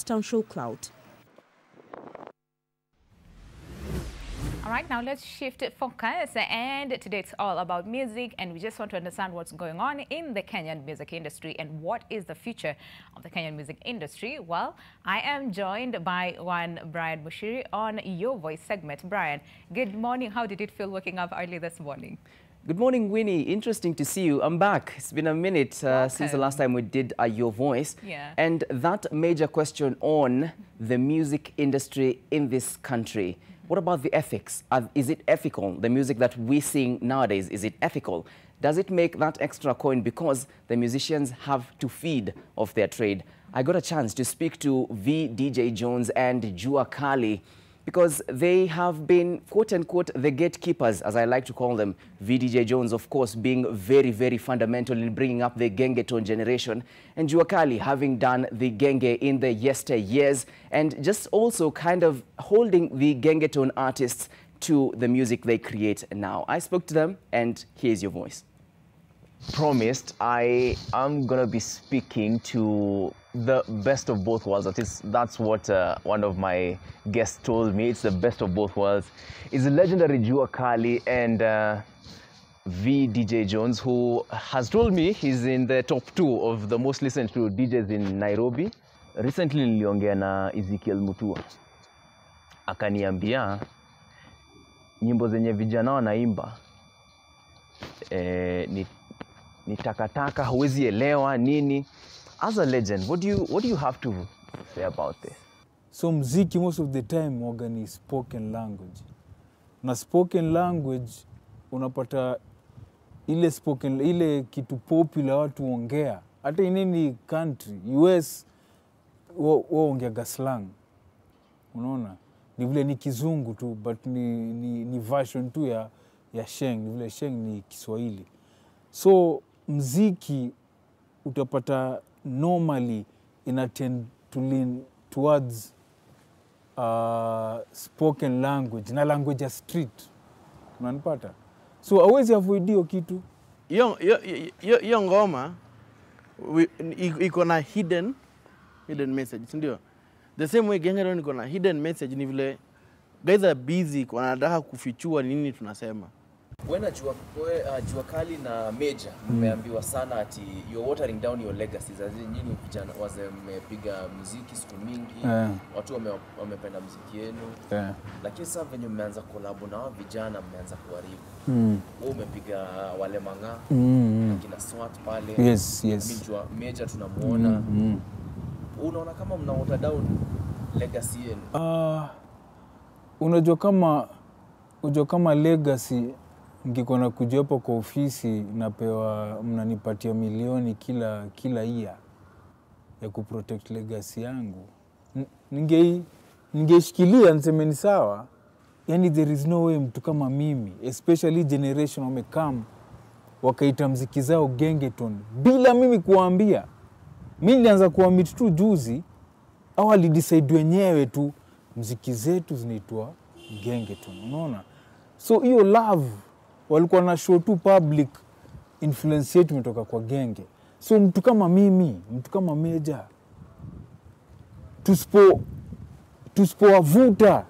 constant show clout. All right, now let's shift focus, and today it's all about music, and we just want to understand what's going on in the Kenyan music industry and what is the future of the Kenyan music industry. Well, I am joined by one Brian Mushiri on Your Voice segment. Brian, good morning. How did it feel waking up early this morning? Good morning, Winnie. Interesting to see you. I'm back. It's been a minute since the last time we did Your Voice. Yeah. And that major question on the music industry in this country. What about the ethics? Is it ethical? The music that we sing nowadays, is it ethical? Does it make that extra coin because the musicians have to feed off their trade? I got a chance to speak to VDJ Jones and Jokali because they have been, quote-unquote, the gatekeepers, as I like to call them. VDJ Jones, of course, being very, very fundamental in bringing up the gengetone generation, and Jokali having done the genge in the yesteryears, and just also kind of holding the gengetone artists to the music they create now. I spoke to them, and here's your voice. Promised, I am going to be speaking to the best of both worlds. At least that's what one of my guests told me. It's the best of both worlds. It's the legendary Jokali and VDJ Jones, who has told me he's in the top 2 of the most listened to DJs in Nairobi. Recently niliongea na Ezekiel Mutua. Akaniambia nyimbo zenye vijana wanaimba ni takataka, huwezi elewa nini. As a legend, what do you have to say about this? So mziki most of the time waga ni spoken language. Na spoken language unapata ile kitu popular watu ongea. Hata in any country, US waongeaga slang. Unaona? Ni vile ni kizungu tu, but ni version tu ya Sheng. Ni vile Sheng ni Kiswahili. So mziki utapata normally tend to lean towards spoken language na language ya street. Unanipata? So hawezi avoid hiyo kitu. Hiyo ngoma iko na hidden message, ndio. The same way gengetone iko na hidden message, ni vile guys are busy wanataka kufichua nini tunasema. When Jokali na Major mmeambiwa sana ati you're watering down your legacies, as in nyinyi vijana mmepiga muziki siku mingi, watu wamependa muziki yenu, lakini sasa venye mmeanza collab na wao vijana mmeanza kuharibu. Wewe umepiga wale manga kina SWAT pale, yes. Major tunamuona. Unaona kama mna water down legacy yenu? Unajua kama legacy ngiko na kuja hapo kwa ofisi napewa mnanipatia milioni kila year ya kuprotect legacy yangu. Ningeshikilia niseme ni sawa. Yani there is no way mtu kama mimi, especially generation wamekam wakaita mziki zao gengetone bila mimi kuambia. Mimi nilianza kuamit tu juzi au alidecide wenyewe tu mziki zetu zinaitwa gengetone. Unaona? So hiyo love walikuwa na show tu public, influence yetu imetoka kwa genge. So mtu kama mimi, mtu kama Major, tusipowavuta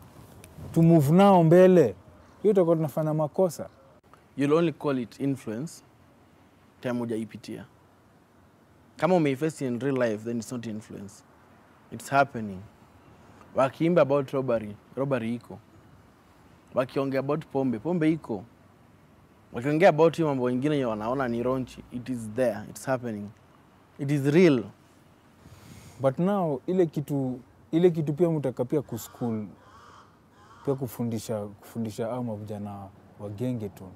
to move nao mbele, hiyo tutakuwa tunafanya makosa. You'll only call it influence time hujaipitia. Kama umeifest in real life, then it's not influence. It's happening. Wakiimba about robbery iko. Wakiongea about pombe iko. Wakiongea about hiyo mambo mengine yenye wanaona ni ronchi, it is there, it's happening. It is real. But now ile kitu pia mtaka pia kuschool, pia kufundisha ama vijana wa gengetone.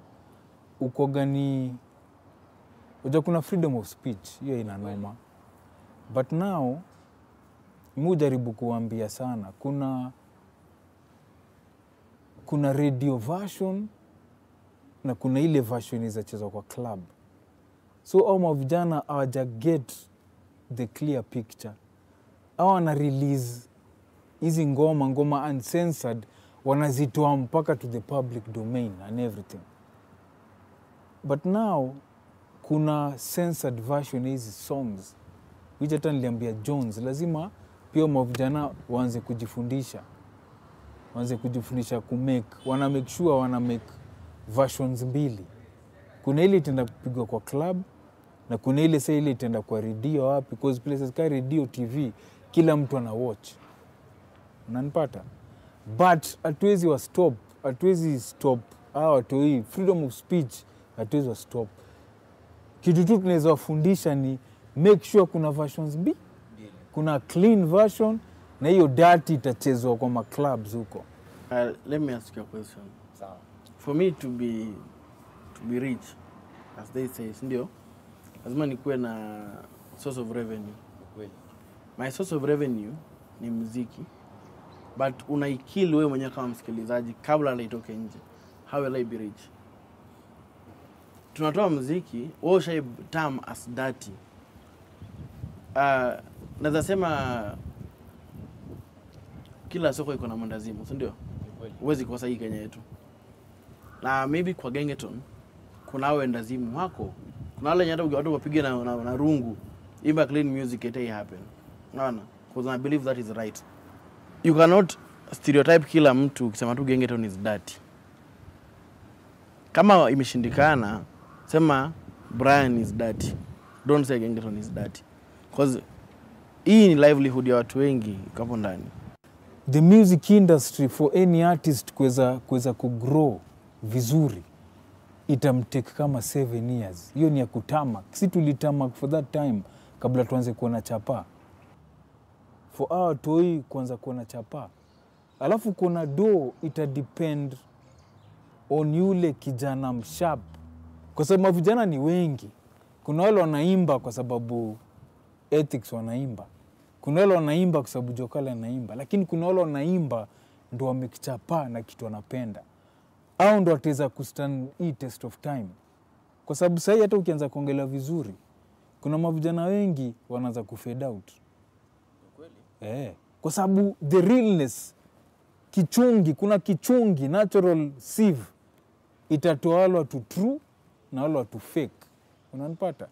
Uko gani unajua kuna freedom of speech, hiyo ina noma. But now mujaribu kuambia sana kuna radio version na kuna ile version inachezwa kwa club. So au vijana hawaja get the clear picture. Au wana release hizi ngoma uncensored, wanazitoa mpaka to the public domain and everything. But now kuna censored version hizi songs. Which hata niliambia Jones lazima pia mavijana waanze kujifundisha. Wana make sure wana make versions mbili. Kuna ile itaenda kupigwa kwa club na kuna ile sasa ile itaenda kwa radio wapi, because places ka radio, TV kila mtu ana watch. Unanipata? But hatuwezi stop hii freedom of speech, hatuwezi stop. Kitu tu tunaweza wafundisha ni make sure kuna versions mbili. Kuna clean version na hiyo dirty itachezwa kwa ma clubs huko. Let me ask you a question. For me to be rich, as they say, ndio lazima nikuwe na source of revenue. My source of revenue ni muziki, but unaikili wewe mwenyewe kama msikilizaji kabla haitoke nje. How will I be rich? Tunatoa muziki, wewe ushaitam as dirty. Naweza sema kila soko iko na mwandazimu, si ndio? Huwezi kosa hii Kenya yetu. Na maybe kwa gengeton kuna wendazimu wako. Kuna wale nyata watu wapige na rungu. Imba clean music it happen. Unaona? Because I believe that is right. You cannot stereotype kila mtu ukisema tu gengeton is dirty. Kama imeshindikana, sema Brian is dirty. Don't say gengeton is dirty. Because hii ni livelihood ya watu wengi hapo ndani. The music industry for any artist kuweza kugrow vizuri itamtake kama 7 years. Hiyo ni ya kutama. Si tulitama for that time kabla tuanze kuona chapa. For our toi kuanza kuona chapa. Alafu kuna ita depend on yule kijana msharp. Kwa sababu vijana ni wengi. Kuna wale wanaimba kwa sababu ethics wanaimba. Kuna wale wanaimba kwa sababu Jokali anaimba, lakini kuna wale wanaimba ndo wamekichapa na kitu wanapenda. Au ndo wataweza kustand hii test of time. Kwa sababu sasa hata ukianza kuongelea vizuri, kuna mavijana wengi wanaanza kufade out. Kweli? Kwa sababu the realness, kuna kichungi, natural sieve, itatoa wale watu true na wale watu fake. Unanipata?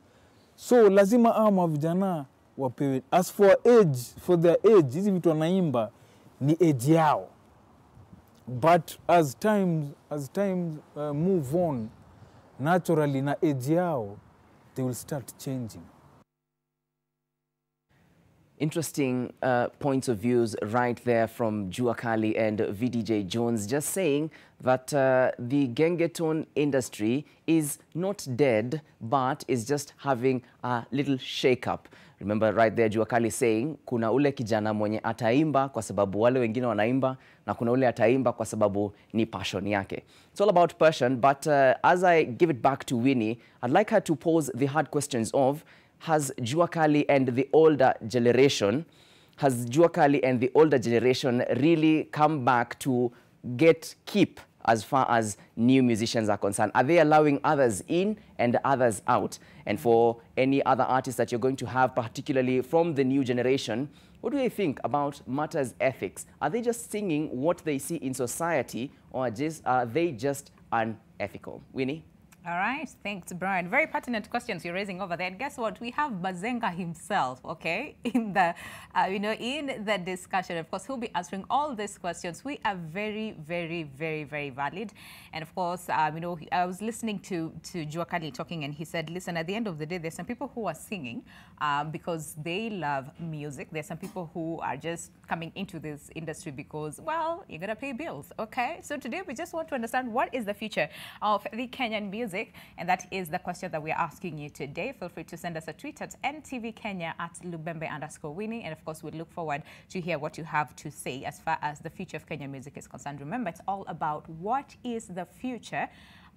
So lazima mavijana wapewe. As for their age, hizi vitu wanaimba ni age yao. But as time move on, naturally na age yao, they will start changing. Interesting points of views right there from Jokali and VDJ Jones, just saying that the gengeton industry is not dead, but is just having a little shake-up. Remember right there Jokali saying kuna ule kijana mwenye ataimba kwa sababu wale wengine wanaimba, na kuna ule ataimba kwa sababu ni passion yake. It's all about passion, but as I give it back to Winnie, I'd like her to pose the hard questions of, has Jokali and the older generation really come back to keep as far as new musicians are concerned? Are they allowing others in and others out? And for any other artists that you're going to have, particularly from the new generation, what do they think about matters ethics? Are they just singing what they see in society, or are they just unethical? Winnie? All right, thanks, Brian. Very pertinent questions you're raising over there. And guess what? We have Bazenga himself, okay, in the, in the discussion. Of course, he'll be answering all these questions. We are very, very, very, very valid. And of course, I was listening to Jokali talking, and he said, listen, at the end of the day, there's some people who are singing because they love music. There's some people who are just coming into this industry because, well, you got to pay bills, okay? So today, we just want to understand what is the future of the Kenyan music. And that is the question that we're asking you today. Feel free to send us a tweet at NTV Kenya at Lubembe_Winnie. And of course, we look forward to hear what you have to say as far as the future of Kenyan music is concerned. Remember, it's all about what is the future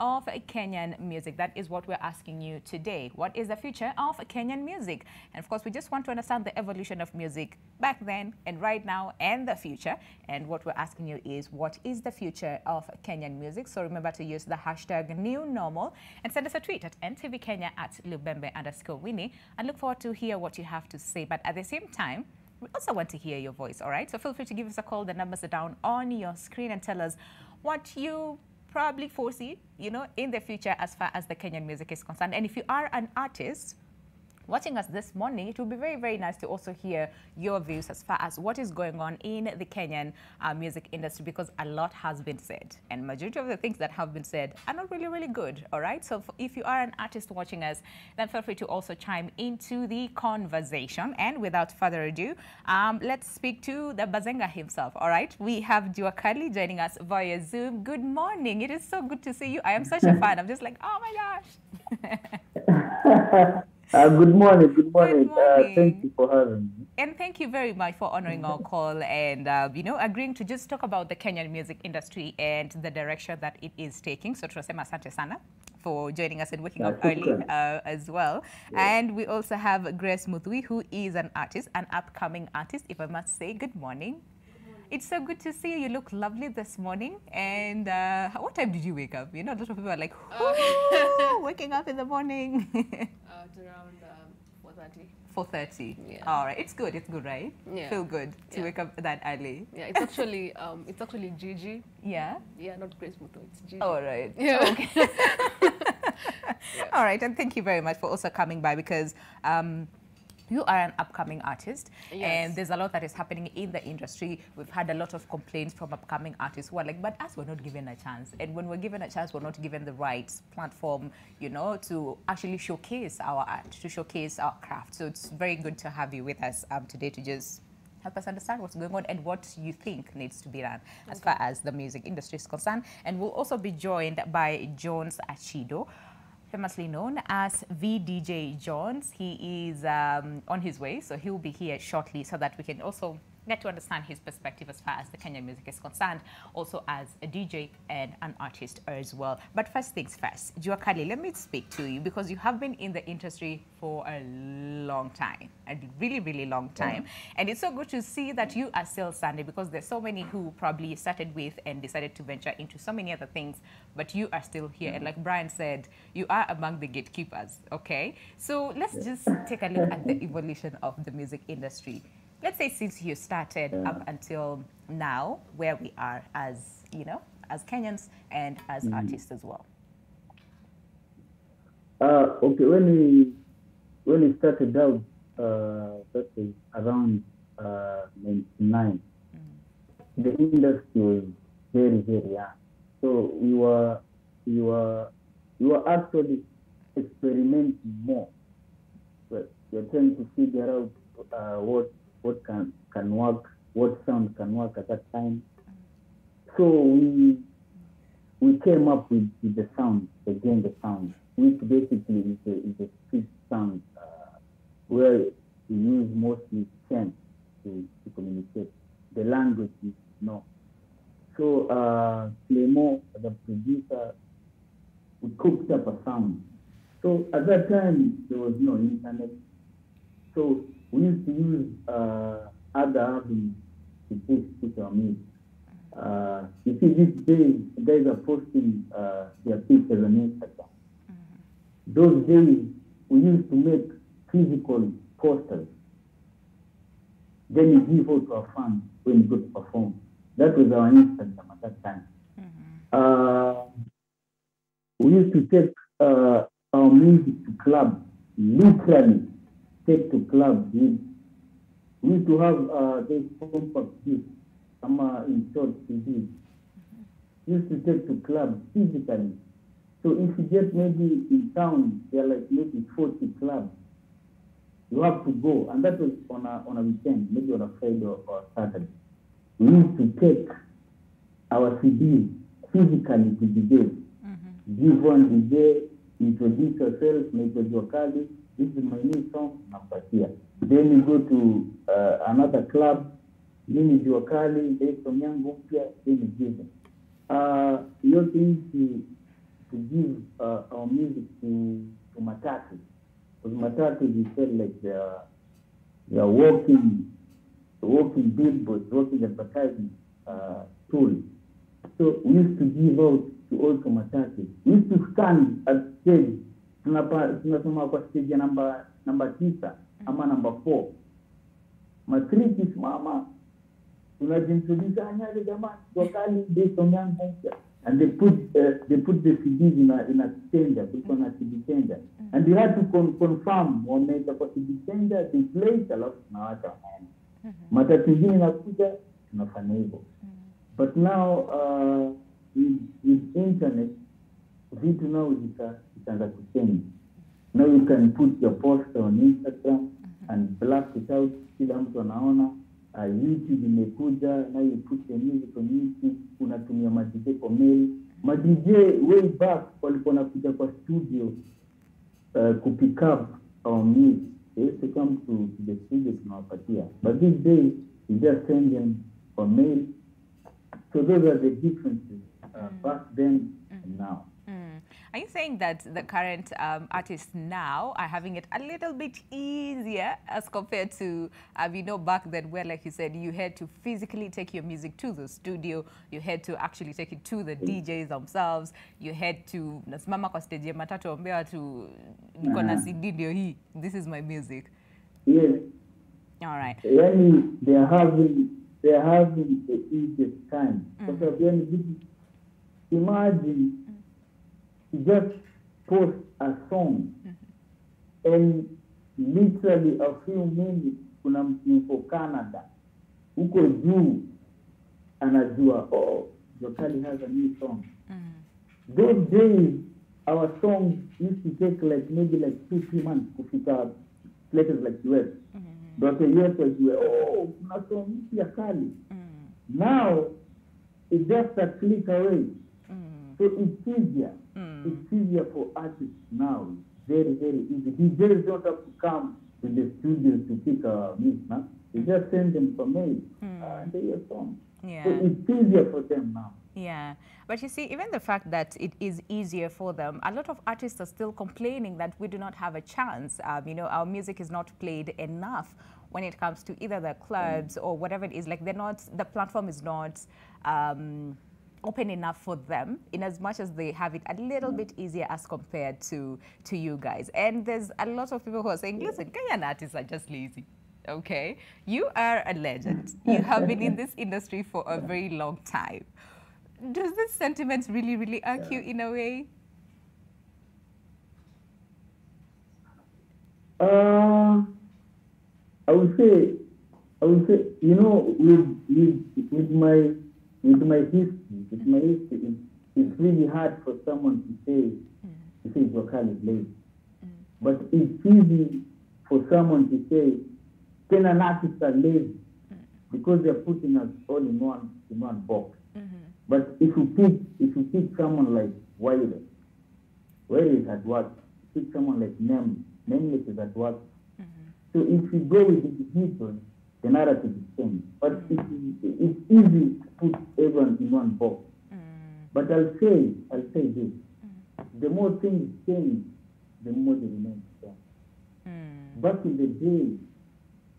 of Kenyan music. That is what we're asking you today. What is the future of Kenyan music? And of course, we just want to understand the evolution of music back then and right now and the future. And what we're asking you is, what is the future of Kenyan music? So remember to use the hashtag #NewNormal and send us a tweet at NTV Kenya at Lubembe_Winnie. And look forward to hear what you have to say. But at the same time, we also want to hear your voice, all right? So feel free to give us a call. The numbers are down on your screen, and tell us what you probably foresee, in the future as far as the Kenyan music is concerned. And if you are an artist, watching us this morning, it would be very, very nice to also hear your views as far as what is going on in the Kenyan music industry, because a lot has been said, and majority of the things that have been said are not really, really good. All right. So if you are an artist watching us, then feel free to also chime into the conversation. And without further ado, let's speak to the Bazenga himself. All right. We have Jokali joining us via Zoom. Good morning. It is so good to see you. I am such a fan. I'm just like, oh my gosh. Good morning. Good morning. Good morning. Thank you for having me. And thank you very much for honoring our call and, you know, agreeing to just talk about the Kenyan music industry and the direction that it is taking. So, tunasema asante sana for joining us and waking up early as well. Yeah. And we also have Grace Muthui, who is an artist, an upcoming artist, if I must say. Good morning. It's so good to see you. You look lovely this morning. And what time did you wake up? You know, a lot of people are like, waking up in the morning. At around 4:30. 4:30. Yeah. All right. It's good. It's good, right? Yeah. Feel good to wake up that early. Yeah. It's actually Gigi. Yeah. Yeah. Not Grace Muto. It's Gigi. All right. Yeah. Okay. All right. And thank you very much for also coming by, because you are an upcoming artist, yes, and there's a lot that is happening in the industry. We've had a lot of complaints from upcoming artists who are like, but us, we're not given a chance. And when we're given a chance, we're not given the right platform, you know, to actually showcase our art, to showcase our craft. So it's very good to have you with us today to just help us understand what's going on and what you think needs to be done as far as the music industry is concerned. And we'll also be joined by Jones Achido, famously known as VDJ Jones. He is on his way, so he'll be here shortly so that we can also get to understand his perspective as far as the Kenyan music is concerned, also as a DJ and an artist as well. But first things first, Jokali, let me speak to you, because you have been in the industry for a long time, a really, really long time. And it's so good to see that you are still standing, because there's so many who probably started with and decided to venture into so many other things, but you are still here. And like Brian said, you are among the gatekeepers, okay? So let's just take a look at the evolution of the music industry. Let's say since you started up until now, where we are as, you know, as Kenyans and as artists as well. Okay, when we started out, that was around 99. The industry was very, very young. So we were actually experimenting more. But we're trying to figure out what can work, what sound can work at that time. So we came up with the sound, again the sound, which basically is a street sound where we use mostly chant to communicate. The language is no. So Clément, the producer, we cooked up a sound. So at that time there was no internet. So we used to use other avenues to push our music. You see, these days, guys are posting their pictures on Instagram. Those days, we used to make physical posters. Then you give out to our fans when you go to perform. That was our Instagram at that time. We used to take our music to clubs, literally. Take to clubs. We used to have those compact discs, in short CDs. We used to take to clubs physically. So if you get maybe in town, there are like maybe 40 clubs. You have to go, and that was on a weekend, maybe on a Friday or Saturday. We used to take our CDs physically to the day. Give one DJ, introduce yourself, make a Jokali. This is my new song, Napatia. Then you go to another club, Mini Jokali, based on Young Bumpia, then you give them. You also need to give our music to Matatu. Because Matatu, we felt like they are walking billboards, walking advertising tool. So we used to give out to also Matatu. We used to stand at stage. Tunasoma kwa stage ya namba 9 ama namba 4. Matriki mama tunajintroduce anyale jamani Jokali based on Young Bumpia. and they put the CDs in a changer, put on a CD changer, and you had to confirm wameweka kwa CD changer, they play alafu tunawaacha wanaenda. Matatu ingine inakuja tunafanya hivyo. But now with internet, vitu now zitaanza kuchange. Now you can put your poster on Instagram and black it out, kila mtu anaona. YouTube imekuja, now you put your music on YouTube, unatumia ma-DJ kwa mail. Ma-DJ way back walikuwa wanakuja kwa studio kupick up our music. They used to come to the studio tunawapatia. But these days, you just send them for mail. So those are the differences back then and now. Are you saying that the current artists now are having it a little bit easier as compared to, back then where, like you said, you had to physically take your music to the studio, you had to actually take it to the DJs themselves, you had to, nasimama kwa stage ya matatu ambia watu, niko na CD ndio hii, this is my music. Yes. All right. Yani, they're having the easiest time. Because imagine you just post a song and literally a few minutes kuna mtu yuko Canada huko juu anajua, oh, Jokali has a new song. Those days our songs used to take maybe 2-3 months kufika places like US. But US wajue, oh, kuna song mpya kali. Now it's just a click away. So it's easier. It's easier for artists now. Very, very easy. DJs don't have to come to the studios to pick a music. Huh? They just send them for mail and they hear songs. Yeah. So it's easier for them now. Yeah, but you see, even the fact that it is easier for them, a lot of artists are still complaining that we do not have a chance. Our music is not played enough when it comes to either the clubs or whatever it is. Like the platform is not open enough for them, in as much as they have it a little bit easier as compared to you guys. And there's a lot of people who are saying, listen, Kenyan artists are just lazy. Okay, you are a legend. You have been in this industry for a very long time. Does this sentiment really, really irk you in a way? I would say, with my history, it's really hard for someone to say Jokali is lazy. But it's easy for someone to say Kenyan artists are lazy because they're putting us all in one box. But if you pick someone like Wiley is at work. Pick someone like Nameless is at work. So if you go with individuals, the narrative is changed. But it's easy to put everyone in one box. But I'll say this: the more things change, the more they remain the same. Back in the day,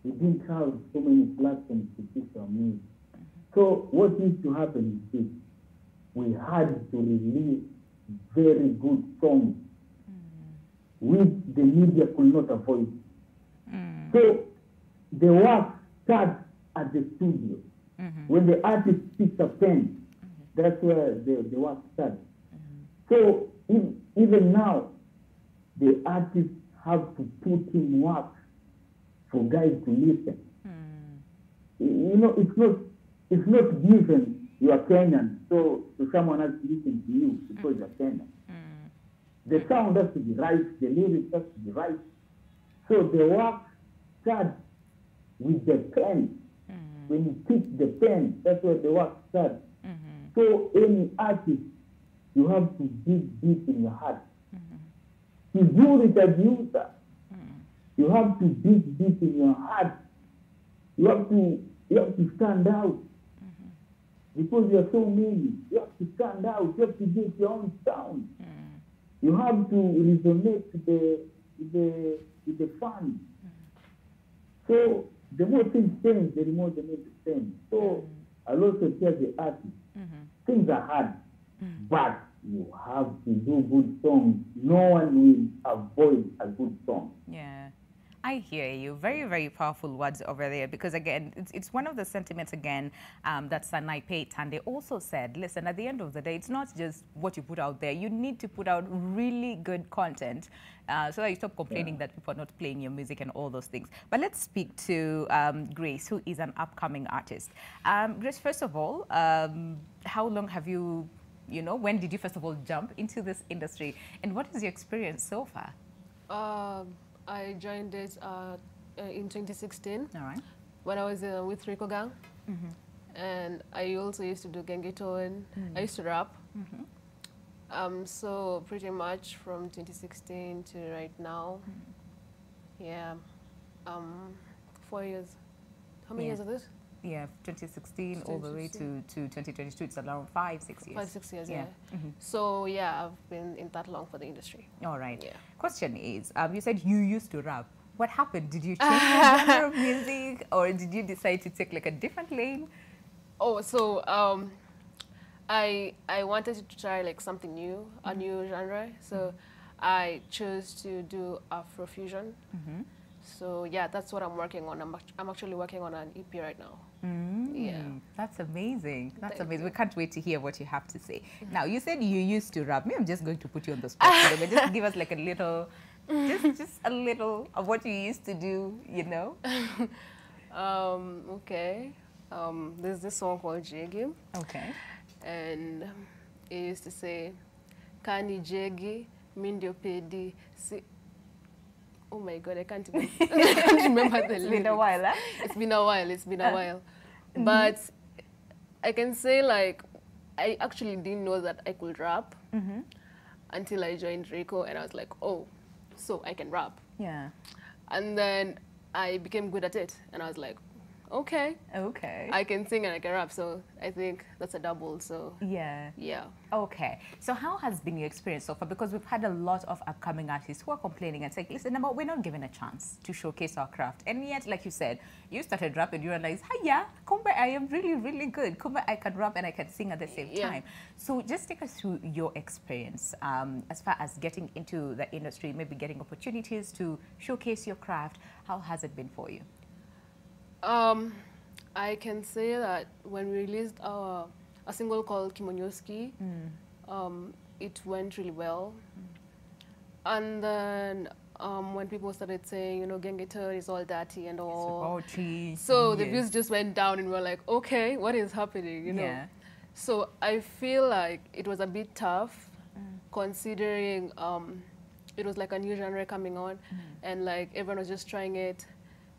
we didn't have so many platforms to push our music. So what used to happen is this: we had to release very good songs, which the media could not avoid. So the work starts at the studio. When the artist picks a pen, that's where the work starts. So even now, the artists have to put in work for guys to listen. It's not given you are Kenyan, so someone has to listen to you because you're Kenyan. The sound has to be right, the lyrics has to be right. So the work starts with the pen. When you pick the pen, that's where the work starts. So any artist, you have to dig deep in your heart. To do it as user, you have to dig deep in your heart. You have to stand out. Because you are so many, you have to stand out. You have to get your own sound. You have to resonate with the fans. So the more things change, the more they need to change. So I'll also tell the artists, things are hard, but you have to do good songs. No one will avoid a good song. Yeah. I hear you. Very, very powerful words over there because, again, it's one of the sentiments, again, that Sanaipe Tande also said, listen, at the end of the day, it's not just what you put out there. You need to put out really good content so that you stop complaining that people are not playing your music and all those things. But let's speak to Grace, who is an upcoming artist. Grace, first of all, how long have you, when did you first of all jump into this industry? And what is your experience so far? I joined it in 2016. All right. When I was with Rico Gang. And I also used to do gengeton. I used to rap. So pretty much from 2016 to right now, yeah, 4 years. How many years is this? Yeah, 2016 all the way to 2022. It's around 5-6 years. 5-6 years, yeah. So yeah, I've been in that long for the industry. All right. Yeah. Question is, you said you used to rap. What happened? Did you change the genre of music, or did you decide to take like a different lane? Oh, so I wanted to try like something new, a new genre. So I chose to do Afrofusion. So yeah, that's what I'm working on. I'm actually working on an EP right now. Yeah. That's amazing. That's amazing. We can't wait to hear what you have to say. Now, you said you used to rap. Maybe I'm just going to put you on the spot. But just give us like a little, just a little of what you used to do, Okay. There's this song called Jegi. Okay. And it used to say, Kani Jegi, Mindio Pedi, si. Oh my God, I can't even I can't remember the lyrics. It's been a while, huh? It's been a while, it's been a while. But I can say like, I actually didn't know that I could rap until I joined Rico, and I was like, oh, so I can rap. Yeah. And then I became good at it, and I was like, okay. Okay. I can sing and I can rap, so I think that's a double, so. Yeah. Yeah. Okay. So how has been your experience so far? Because we've had a lot of upcoming artists who are complaining and saying, listen, we're not given a chance to showcase our craft. And yet, like you said, you started rapping, you realized, hiya, kumbe, I am really, really good. Kumbe, I can rap and I can sing at the same time. So just take us through your experience as far as getting into the industry, maybe getting opportunities to showcase your craft. How has it been for you? I can say that when we released a single called Kimonyoski, it went really well. And then when people started saying, Gengeton is all dirty and all. So the views just went down and we were like, okay, what is happening, Yeah. So I feel like it was a bit tough considering it was like a new genre coming on and like everyone was just trying it.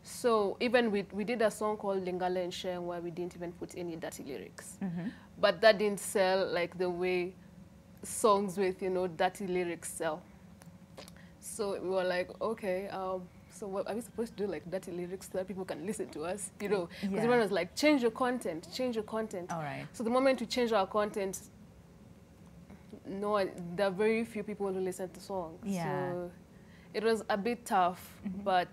So even we did a song called Lingala and Sheng where we didn't even put any dirty lyrics. But that didn't sell like the way songs with, dirty lyrics sell. So we were like, okay, so what are we supposed to do, like dirty lyrics so that people can listen to us, Because everyone was like, change your content, change your content. All right. So the moment we change our content, there are very few people who listen to songs. Yeah. So it was a bit tough, but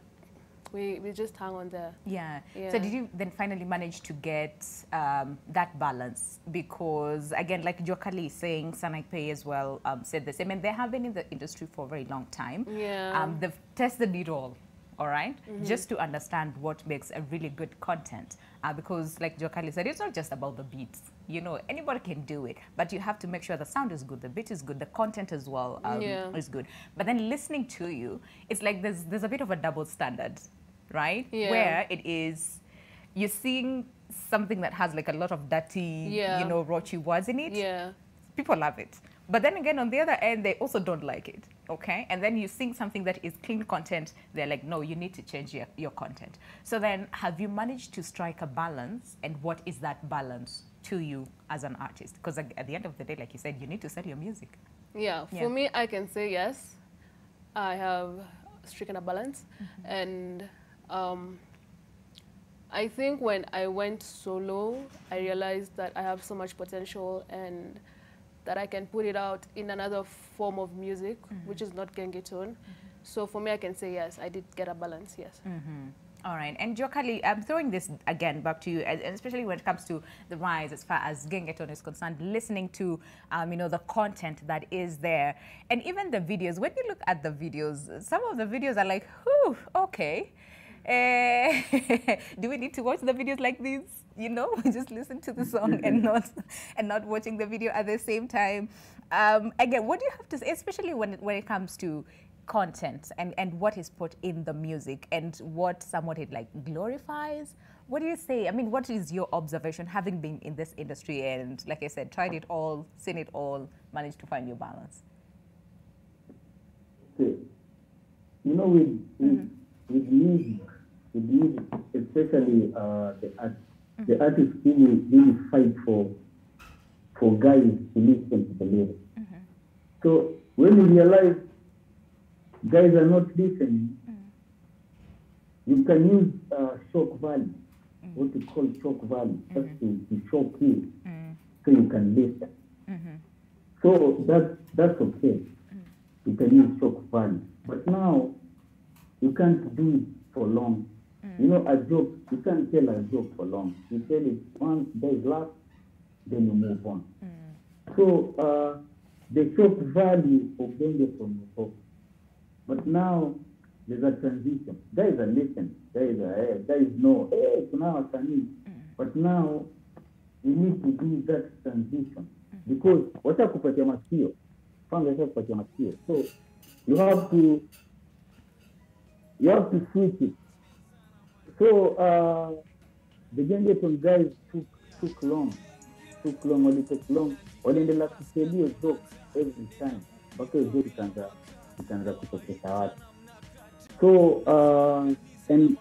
we just hung on there. Yeah. Yeah. So did you then finally manage to get that balance? Because again, like Jokali is saying, Sanaipe as well said the same, and they have been in the industry for a very long time. Yeah. They've tested it all right? Just to understand what makes a really good content. Because like Jokali said, it's not just about the beats. Anybody can do it, but you have to make sure the sound is good, the beat is good, the content as well is good. But then listening to you, it's like there's a bit of a double standard, right? Yeah. Where it is, you're seeing something that has like a lot of dirty, raunchy words in it. Yeah. People love it. But then again, on the other end, they also don't like it, okay? And then you sing something that is clean content, they're like, no, you need to change your content. So then, have you managed to strike a balance, and what is that balance to you as an artist? Because at the end of the day, like you said, you need to sell your music. Yeah, for me, I can say yes. I have stricken a balance. And I think when I went solo, I realized that I have so much potential and that I can put it out in another form of music, which is not gengeton. So for me, I can say yes, I did get a balance, yes. All right, and Jokali, I'm throwing this again back to you, and especially when it comes to the rise as far as Gengeton is concerned, listening to, the content that is there, and even the videos. When you look at the videos, some of the videos are like, whew, okay. Do we need to watch the videos like these? Just listen to the song and not watching the video at the same time. Again, what do you have to say, especially when it comes to content and what is put in the music and what somewhat it like glorifies? What do you say? I mean, what is your observation, having been in this industry and, like I said, tried it all, seen it all, managed to find your balance? Okay. With music, especially the artists really fight for guys to listen to the lyrics. So when you realize guys are not listening, you can use shock value, what you call shock value, just to shock you, so you can listen. So that's okay. You can use shock value. But now, you can't do it for long. A joke, you can't tell a joke for long. You tell it once, there's laugh, then you move on. So the shock value of Genge from the top. But now there's a transition. Guys are listening. Guys know, hey, now But now we need to do that transition. Because watakupatia masikio. Kwanza watakupatia masikio. So you have to switch it. So the Gengeton guys took long. Only took long. Waliendelea kuselia joke every time. Mpaka hiyo joke ikaanza kutokesha watu. So and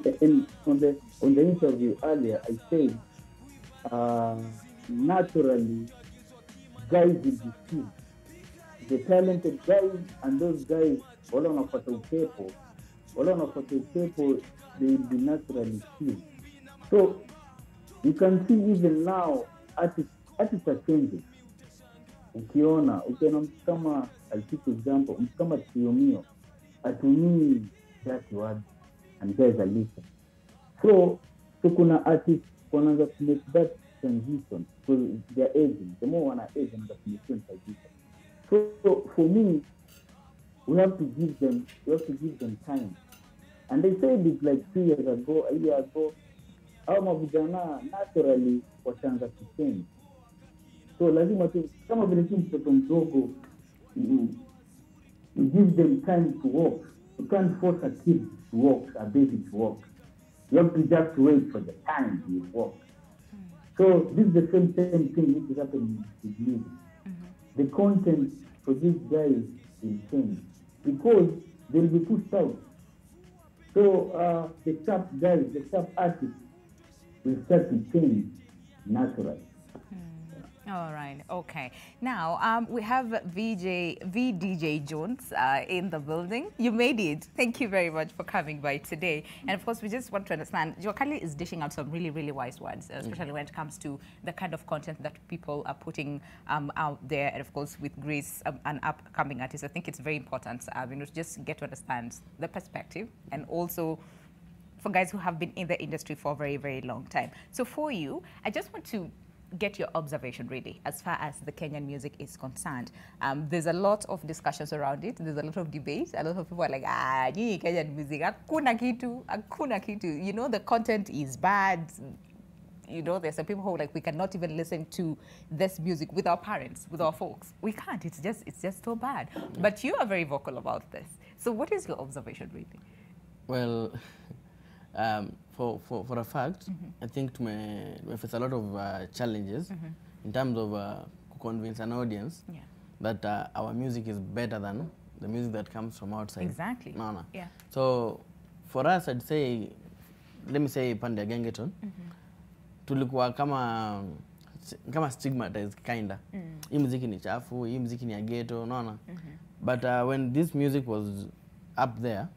on the interview earlier, I said naturally guys will be killed. The talented guys and those guys, wale wanafuata upepo, they will be naturally killed. So you can see even now artists are changing. Ukiona mtu kama, I'll take example, mtu kama Tiomio atumii that word and guys are listening. So kuna artists wanaanza to make that transition because they're aging. The more wana age, wanaanza to make that transition. So for me, we have to give them time. And they said it like 2 years ago, a year ago, hao mavijana naturally wataanza to change. So lazima tu kama vile mtoto mdogo, you give them time to walk. You can't force a kid to walk, a baby to walk. You have to just wait for the time to walk. So this is the same thing which is happening with music. The content for these guys will change because they'll be pushed out. So the top guys, the top artists will start to change naturally. All right. Okay. Now, we have VDJ Jones in the building. You made it. Thank you very much for coming by today. And of course, we just want to understand, Jokali is dishing out some really, really wise words, especially when it comes to the kind of content that people are putting out there. And of course, with Grace, an upcoming artist, I think it's very important, to just get to understand the perspective and also for guys who have been in the industry for a very, very long time. So for you, I just want to get your observation really as far as the Kenyan music is concerned. There's a lot of discussions around it. There's a lot of debates. A lot of people are like, Kenyan music, hakuna kitu. The content is bad. There's some people who are like, we cannot even listen to this music with our parents, with our folks. We can't. It's just so bad. But you are very vocal about this. So what is your observation really? Well, for a fact, I think we face a lot of challenges in terms of convince an audience that our music is better than the music that comes from outside. Exactly. No. Yeah. So for us, I'd say, let me say pande ya Gengeton, tulikuwa kama stigmatized kinda. Hii muziki ni chafu, hii muziki ni ya ghetto, no. But when this music was up there,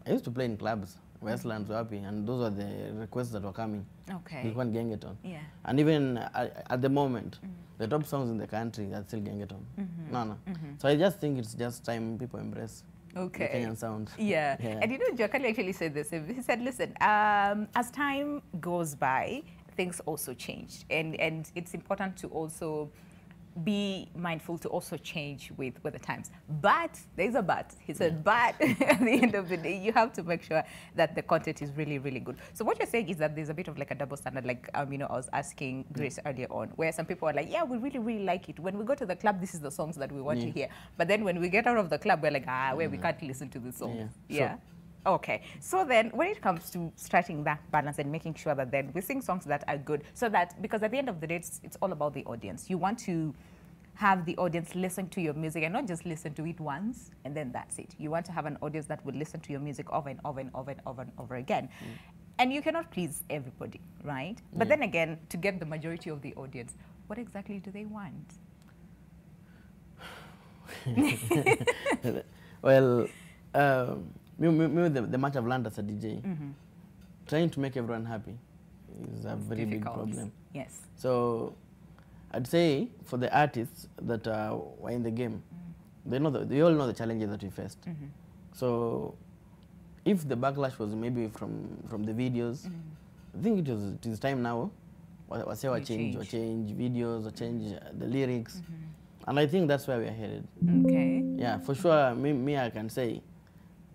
I used to play in clubs. Westlands were happy, and those were the requests that were coming. Okay. This one Gengeton. Yeah. And even at the moment, the top songs in the country are still Gengeton. No. So I just think it's just time people embrace Okay. The Kenyan sound. Yeah. Yeah. And you know, Jokali actually said this. He said, listen, as time goes by, things also change. And it's important to also be mindful to also change with the times. But, there's a but. He said, but at the end of the day, you have to make sure that the content is really, really good. So what you're saying is that there's a bit of like a double standard, like, you know, I was asking Grace earlier on, where some people are like, yeah, we really, really like it. When we go to the club, this is the songs that we want to hear. But then when we get out of the club, we're like, we can't listen to this song. Yeah. Sure. Okay, so then when it comes to striking that balance and making sure that then we sing songs that are good, so that, because at the end of the day, it's all about the audience. You want to have the audience listen to your music and not just listen to it once and then that's it. You want to have an audience that will listen to your music over and over and over and over and over again. And you cannot please everybody, right? But then again, to get the majority of the audience, what exactly do they want? Well, the much I've learned as a DJ, trying to make everyone happy is a very big problem. Yes. So I'd say for the artists that were in the game, they all know the challenges that we faced. So if the backlash was maybe from the videos, I think it is time now. I say change videos, or change the lyrics, and I think that's where we are headed. Okay. Yeah, for sure. Me, I can say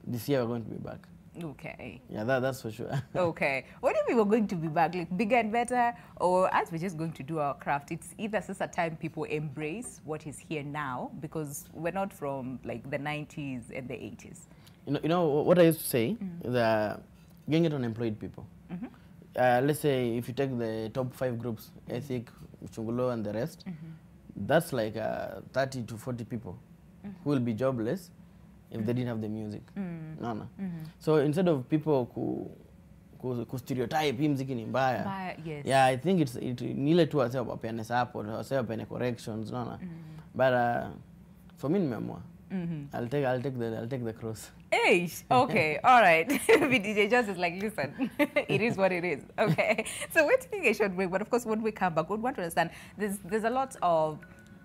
this year we're going to be back. Okay. Yeah, that's for sure. Okay. What if we were going to be back, like bigger and better, or as we're just going to do our craft? It's either since a time people embrace what is here now, because we're not from like the 90s and the 80s. You know what I used to say, the getting it unemployed people. Let's say if you take the top 5 groups, Ethic, Chungulo, and the rest, that's like 30 to 40 people who will be jobless if they didn't have the music. So instead of people who stereotype hii mziki ni mbaya, yes. Yeah, I think it's nile tu wase wapeane support, wase wapeane corrections, but for me nimeamua. I'll take the cross. Hey, okay, all right. DJ Jones is like, listen, it is what it is. Okay, so we're taking a short break, but of course, when we come back, we want to understand there's a lot of,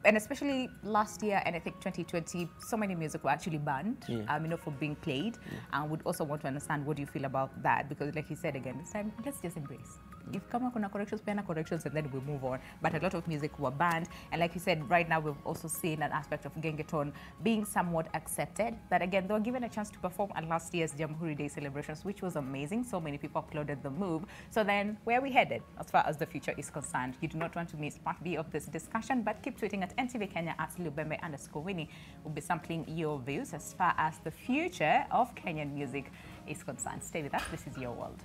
and especially last year, and I think 2020, so many music were actually banned, you know, for being played. And we'd also want to understand what do you feel about that, because like he said again, this time, let's just embrace. If come on corrections, corrections, and then we move on. But a lot of music were banned, and like you said, right now we've also seen an aspect of Gengeton being somewhat accepted. That again, they were given a chance to perform at last year's Jamhuri Day celebrations, which was amazing. So many people applauded the move. So then, where are we headed as far as the future is concerned? You do not want to miss part B of this discussion, but keep tweeting at NTV Kenya at Lubembe_Winnie. We'll be sampling your views as far as the future of Kenyan music is concerned. Stay with us. This is Your World.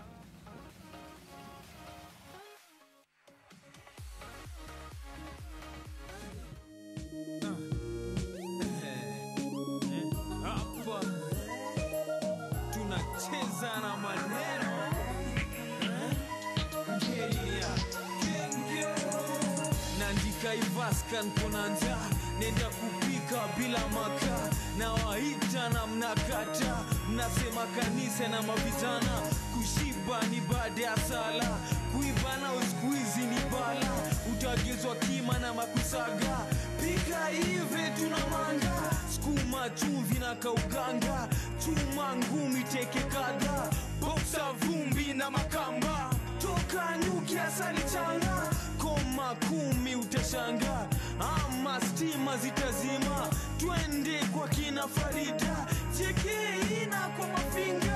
Ivaskan kunanja nenda kupika bila maka na waita na mnakata mnasema kanisa na mavijana kushiba ni baada ya sala kuiba na uskuizi ni bala utagezwa kima na makusaga pika hivi tunamanga skuma chumvi na kauganga chuma ngumi teke kadha boksa vumbi na makamba toka nyuki asali changa koma 10 utashanga ama stima zitazima twende kwa kina Farida cheke ina kwa mafinga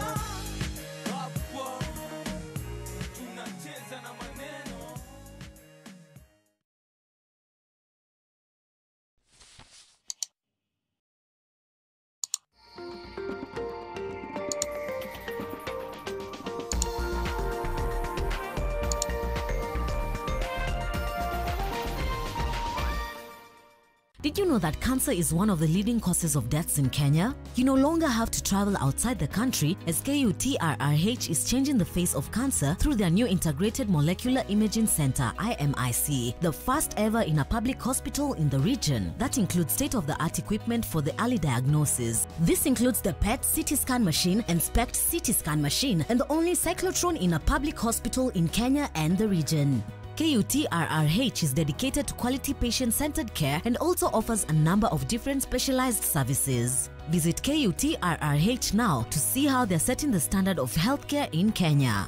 hapa tunacheza na maneno. Did you know that cancer is one of the leading causes of deaths in Kenya? You no longer have to travel outside the country, as KUTRRH is changing the face of cancer through their new Integrated Molecular Imaging Center, IMIC, the first ever in a public hospital in the region. That includes state-of-the-art equipment for the early diagnosis. This includes the PET CT scan machine and SPECT CT scan machine, and the only cyclotron in a public hospital in Kenya and the region. KUTRRH is dedicated to quality patient-centered care and also offers a number of different specialized services. Visit KUTRRH now to see how they're setting the standard of healthcare in Kenya.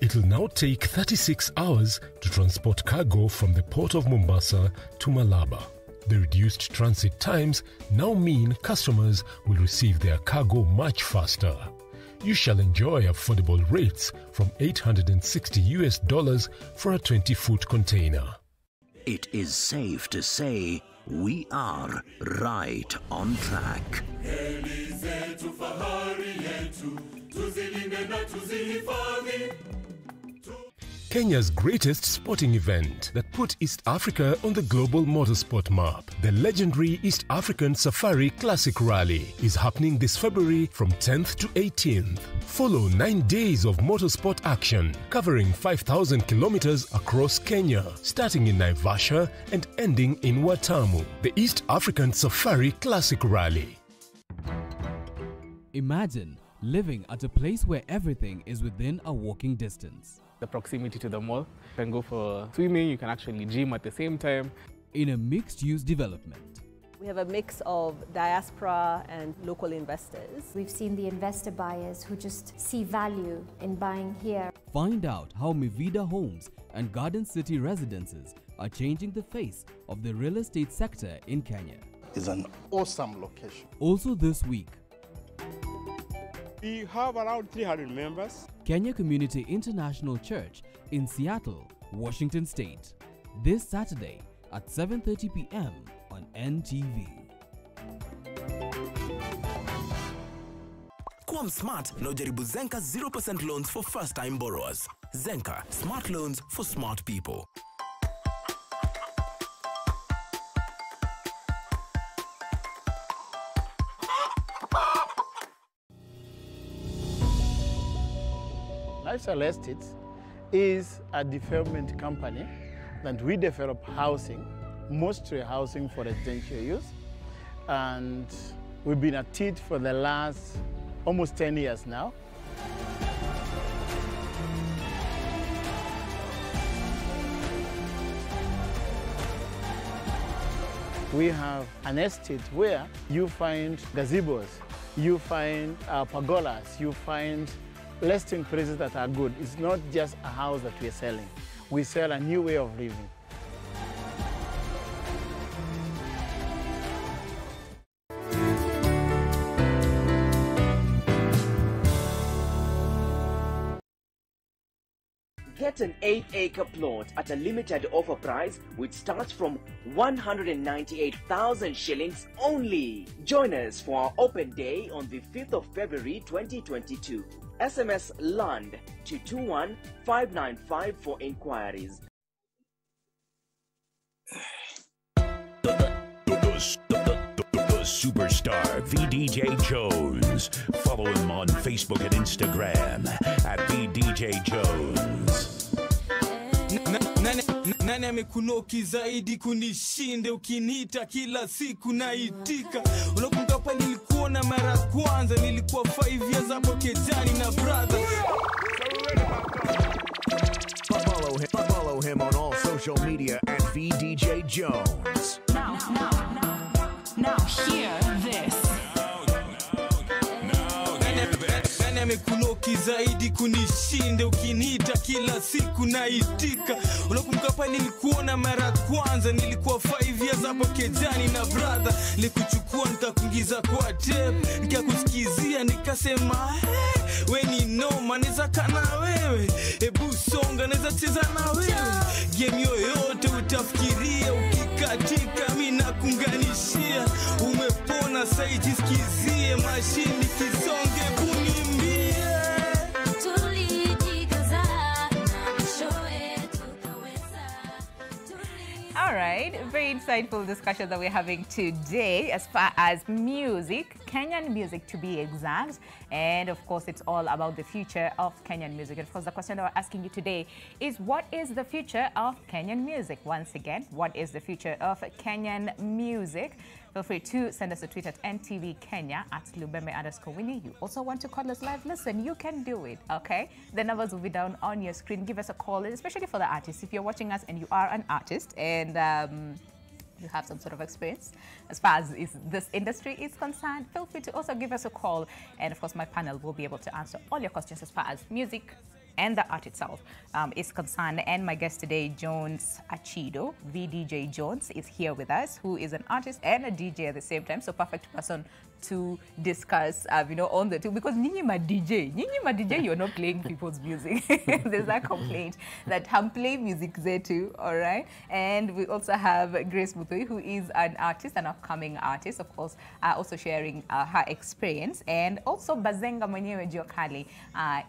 It will now take 36 hours to transport cargo from the port of Mombasa to Malaba. The reduced transit times now mean customers will receive their cargo much faster. You shall enjoy affordable rates from $860 for a 20-foot container. It is safe to say we are right on track. Kenya's greatest sporting event that put East Africa on the global motorsport map, the legendary East African Safari Classic Rally, is happening this February from 10th to 18th. Follow 9 days of motorsport action, covering 5,000 kilometers across Kenya, starting in Naivasha and ending in Watamu. The East African Safari Classic Rally. Imagine living at a place where everything is within a walking distance. The proximity to the mall. You can go for swimming, you can actually gym at the same time. In a mixed-use development. We have a mix of diaspora and local investors. We've seen the investor buyers who just see value in buying here. Find out how Mivida Homes and Garden City Residences are changing the face of the real estate sector in Kenya. It's an awesome location. Also this week, we have around 300 members. Kenya Community International Church in Seattle, Washington State. This Saturday at 7:30 p.m. on NTV. Kuwa smart na ujaribu Zenka 0% loans for first-time borrowers. Zenka, smart loans for smart people. Lifestyle Estate is a development company that we develop housing, mostly housing for residential use. And we've been at it for the last almost 10 years now. We have an estate where you find gazebos, you find pergolas, you find listing places that are good. It's not just a house that we're selling. We sell a new way of living. Get an 8-acre plot at a limited offer price which starts from 198,000 shillings only. Join us for our open day on the 5th of February 2022. SMS LAND to 21595 for inquiries. The superstar VDJ Jones. Follow him on Facebook and Instagram at VDJ Jones. Nani amekunoki zaidi kunishinde, ukiniita kila siku naitika. Unakumbuka pale nilikuona mara kwanza, nilikuwa 5 years hapo Kejani na brother. Follow him on all social media at VDJ Jones. Now hear this. Nani amekunoki zaidi kunishinde, ukiniita kila siku naitika. Unakumbuka pale nilikuona mara kwanza, nilikuwa 5 years hapo Kejani na brother. Nilikuchukua nikakuingiza kwa tape, nikakusikizia nikasema we ni noma, neza kana wewe. Ebu songa, neza cheza na wewe. Game yoyote utafikiria, ukikatika mimi nakunganishia. Umepona sasa, jisikizie mashini kisonge kunimbie. All right, very insightful discussion that we're having today as far as music, Kenyan music to be exact. And of course, it's all about the future of Kenyan music. And of course, the question that we're asking you today is, what is the future of Kenyan music? Once again, what is the future of Kenyan music? Feel free to send us a tweet at NTV Kenya at Lubeme_Winnie. You also want to call us live? Listen, you can do it, okay? The numbers will be down on your screen. Give us a call, especially for the artists. If you're watching us and you are an artist and you have some sort of experience as far as this industry is concerned, feel free to also give us a call. And of course, my panel will be able to answer all your questions as far as music and the art itself is concerned. And my guest today, Jones Achido, VDJ Jones, is here with us, who is an artist and a DJ at the same time. So perfect person to discuss, on the two, because Nyinyi ma DJ, you're not playing people's music. There's that complaint that I'm playing music there too, all right? And we also have Grace Muthui, who is an artist, an upcoming artist, of course, also sharing her experience. And also Bazenga mwenyewe Jokali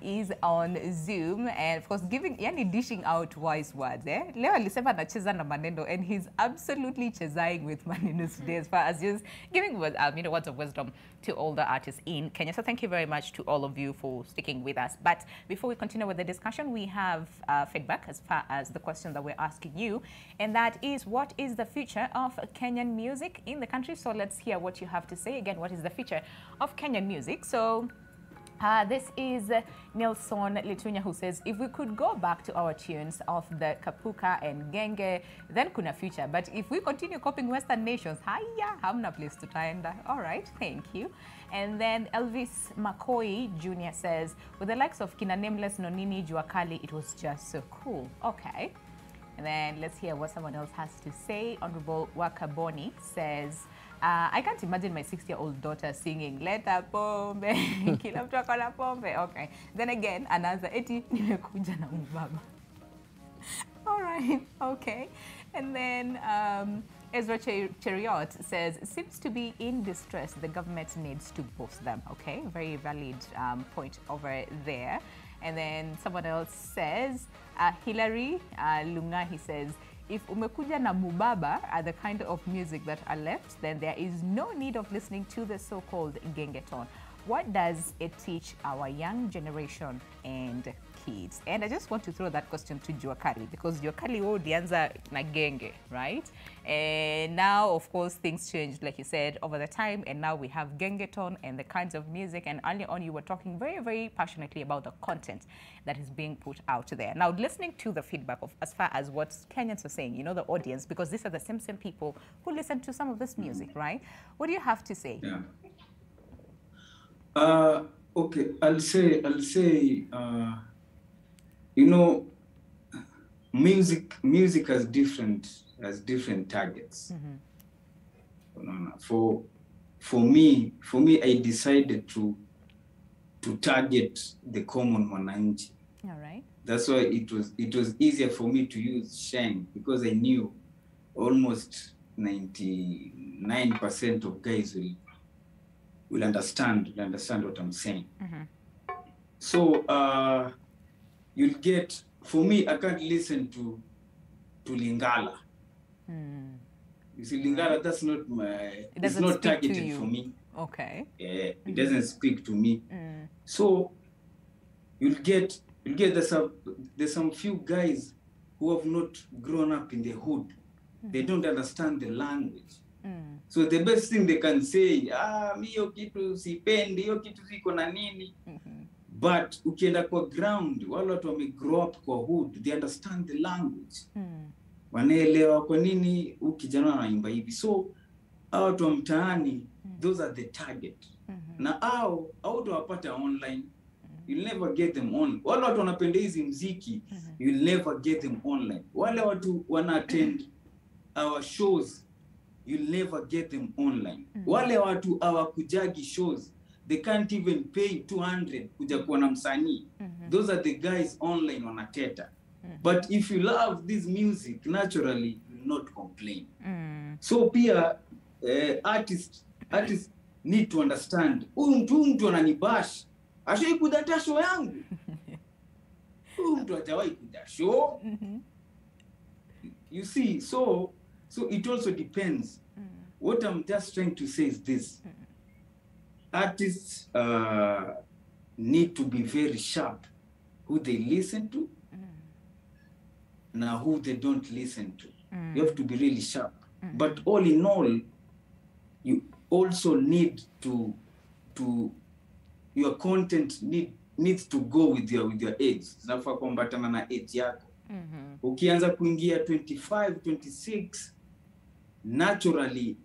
is on Zoom, and of course dishing out wise words. Leo alisema anacheza na maneno, and he's absolutely chezaing with maneno today as far as just giving words of wisdom to all the artists in Kenya. So thank you very much to all of you for sticking with us. But before we continue with the discussion, we have feedback as far as the question that we're asking you, and that is, what is the future of Kenyan music in the country? So let's hear what you have to say. Again, what is the future of Kenyan music? So this is Nelson Litunya, who says, if we could go back to our tunes of the Kapuka and Genge, then kuna future. But if we continue copying Western nations, haya, hamna place to turn. All right, thank you. And then Elvis McCoy Jr. says, with the likes of Kina Nameless, Nonini, Jokali, it was just so cool. Okay. And then let's hear what someone else has to say. Honorable Wakaboni says, I can't imagine my 6-year-old daughter singing Leta Pombe, Kila mtu akona pombe. Okay. Then again, anaanza eti nimekuja na mbaba. All right. Okay. And then Ezra Cheriot says, seems to be in distress. The government needs to boost them. Okay. Very valid point over there. And then someone else says, Hilary Lunga, he says, if umekuja na mubaba are the kind of music that are left, then there is no need of listening to the so-called gengeton. What does it teach our young generation and kids? And I just want to throw that question to Jokali, because Jokali ulianza na genge, right? And now, of course, things changed, like you said, over the time, and now we have gengeton and the kinds of music. And earlier on, you were talking very, very passionately about the content that is being put out there. Now, listening to the feedback of as far as what Kenyans are saying, the audience, because these are the same people who listen to some of this music, right? What do you have to say? Yeah. Okay, I'll say, music has different targets. For me, I decided to target the common mwananchi. All right. That's why it was easier for me to use Sheng, because I knew almost 99% of guys will understand what I'm saying. So you'll get, for me, I can't listen to Lingala. You see, Lingala, that's not it's not targeted for me. Okay. Yeah, it doesn't speak to me. So you'll get there's some few guys who have not grown up in the hood. They don't understand the language. So the best thing they can say, mi hiyo kitu sipendi, hiyo kitu siko na nini. But ukienda kwa ground, wale watu wame grow up kwa hood, they understand the language. Wanaelewa kwa nini ukijana anaimba hivi. So hao watu wa mtaani, those are the target. Na hao utawapata online. You'll never get them on. Wale watu wanapenda hizi mziki, you'll never get them online. Wale watu wana attend our shows, you'll never get them online. Wale watu hawakujagi shows, they can't even pay 200 kuja kuona msanii. Those are the guys online wanateta. But if you love this music, naturally, you'll not complain. So pia, artists need to understand, mtu ananibash, ashai kudata show yangu. Mtu hajawai kuda show. You see, so it also depends. What I'm just trying to say is this. Artists need to be very sharp who they listen to, now who they don't listen to. You have to be really sharp. But all in all, you also need to your content needs to go with your age. Zinafaa kuambatana na age yako. Ukianza kuingia 25, 26, naturally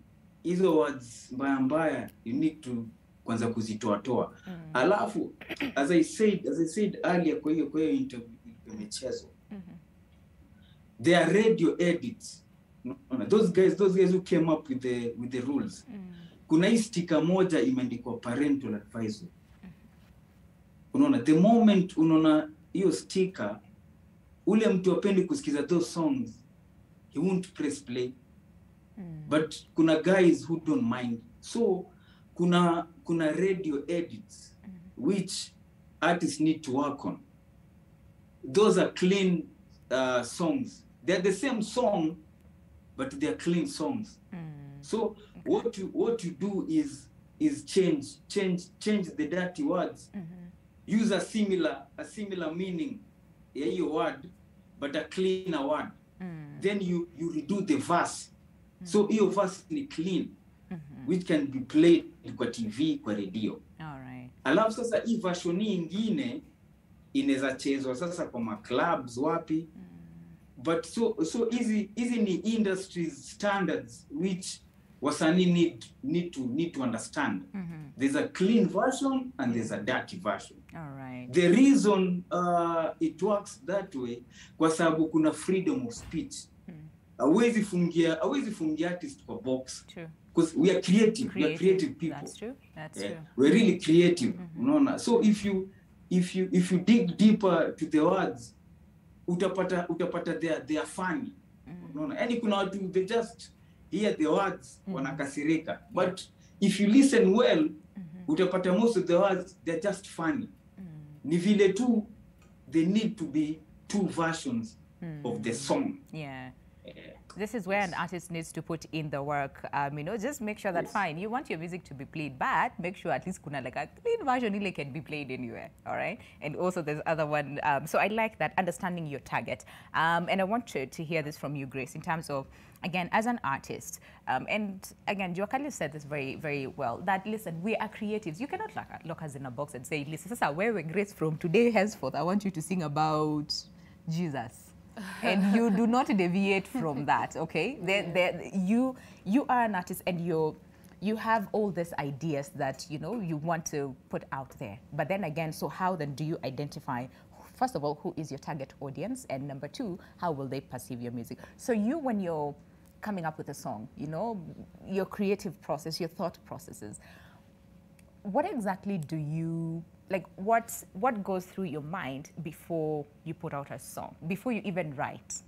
hizo words mbaya mbaya you need to kwanza kuzitoatoa. Alafu as I said earlier kwa hiyo interview imechezwa, there are radio edits. Those guys who came up with the rules. Kuna hii sticker moja imeandikwa parental advisory. Unaona, the moment unaona hiyo sticker, ule mtu apendi kusikiza those songs, he won't press play. But kuna guys who don't mind. So kuna radio edits which artists need to work on. Those are clean songs. They're the same song, but they're clean songs. So what you do is change the dirty words. Use a similar meaning, your word, but a cleaner word. Then you redo the verse. So your verse is clean, which can be played kwa TV, kwa radio. All right. Alafu sasa hii version nyingine inaweza chezwa sasa kwa ma clubs wapi. But so easy ni industry's standards which wasanii need to understand. There's a clean version and there's a dirty version. All right. The reason it works that way kwa sababu kuna freedom of speech. Hawezi fungia artist kwa box. True. Because we are creative. We are creative people. That's true. That's true. We're really creative. Unaona? So if you dig deeper to the words, utapata they are funny. Unaona? Yani kuna watu they just hear the words wanakasirika. But if you listen well, utapata most of the words they're just funny. Ni vile tu they need to be two versions of the song. Yeah. This is where an artist needs to put in the work. Just make sure that fine, you want your music to be played, but make sure at least kuna like a clean version ile can be played anywhere. All right. And also there's other one. So I like that, understanding your target. And I want to hear this from you, Grace, in terms of, again, as an artist, and again, Jokali said this very, very well, that, listen, we are creatives. You cannot lock us in a box and say, listen, sasa, where we're Grace from today henceforth, I want you to sing about Jesus. And you do not deviate from that, okay? You are an artist and you have all these ideas that, you want to put out there. But then again, so how then do you identify, first of all, who is your target audience? And number two, how will they perceive your music? So when you're coming up with a song, your creative process, your thought processes, what exactly do you, what goes through your mind before you put out a song, before you even write?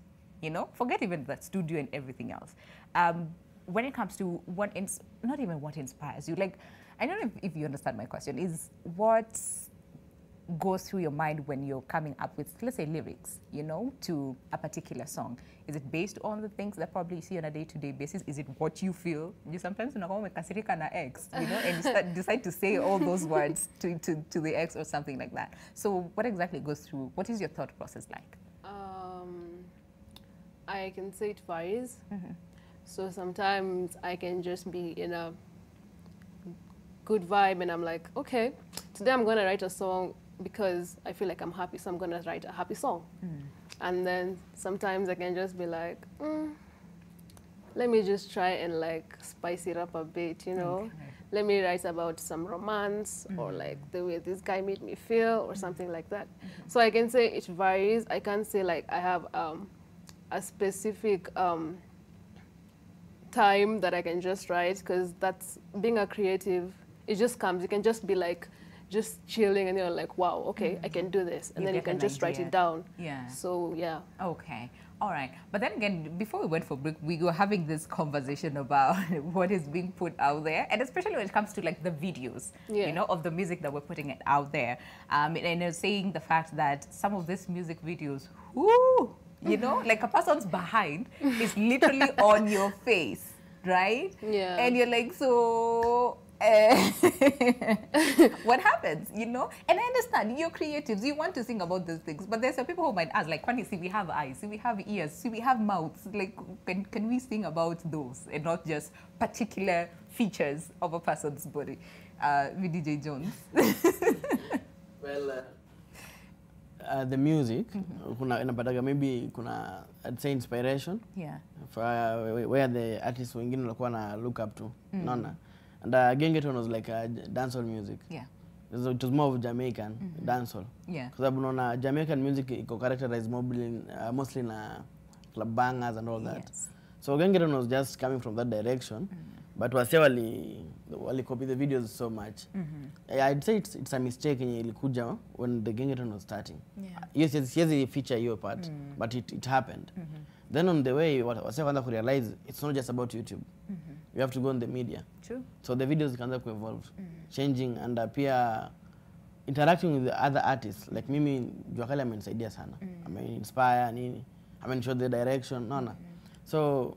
Forget even the studio and everything else. When it comes to not even what inspires you, I don't know if you understand my question, is what goes through your mind when you're coming up with, let's say, lyrics, to a particular song? Is it based on the things that probably you see on a day-to-day basis? Is it what you feel? You sometimes umekasirika na ex, and you decide to say all those words to the ex or something like that. So what exactly goes through, what is your thought process like? I can say it varies. So sometimes I can just be in a good vibe and I'm like, okay, today I'm gonna write a song because I feel like I'm happy, so I'm gonna write a happy song. And then sometimes I can just be like, let me just try and spice it up a bit, Okay. Let me write about some romance or the way this guy made me feel or something like that. So I can say it varies. I can't say I have a specific time that I can just write, because that's being a creative. It just comes. You can just be just chilling and you're like, wow, okay, I can do this. And then you can just write it down. Yeah. So, yeah. Okay. All right. But then again, before we went for break, we were having this conversation about what is being put out there. And especially when it comes to the videos, of the music that we're putting it out there. And saying the fact that some of these music videos, whoo, a person's behind is literally on your face, right? Yeah. And you're like, so... what happens, And I understand, you're creatives, you want to sing about those things, but there's some people who might ask, see, we have eyes, see, we have ears, see, we have mouths, can we sing about those and not just particular features of a person's body? VDJ Jones. Well, the music, kuna inapataga maybe kuna I'd say inspiration. Yeah. For, where the artists wengine walikuwa na look up to. Naona. And Gengeton was like dancehall music. Yeah. So it was more of Jamaican dancehall. Yeah. Because unaona Jamaican music iko characterized mostly na club bangers and all that. Yes. So Gengeton was just coming from that direction. But wase wali copy the videos so much. I'd say it's a mistake yenye ilikuja when the Gengeton was starting. Yes, siwezi feature hiyo part, but it happened. Then on the way, wase wakaanza kurealize it's not just about YouTube. You have to go on the media. True. So the videos kaanza evolve, changing and appear interacting with the other artists. Like mimi Jokali amenisaidia sana. Inspire nini. Show the direction. No. So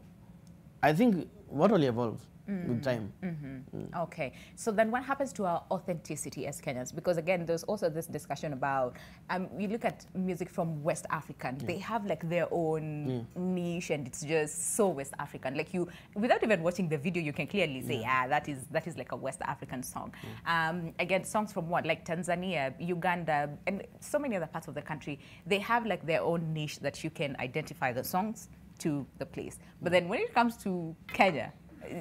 I think what will evolve with time. Okay, so then what happens to our authenticity as Kenyans? Because again, there's also this discussion about, you look at music from West African, they have like their own niche and it's just so West African. Like you, without even watching the video, you can clearly say, that is like a West African song. Again, songs from what, like Tanzania, Uganda, and so many other parts of the country, they have like their own niche that you can identify the songs to the place. But then when it comes to Kenya,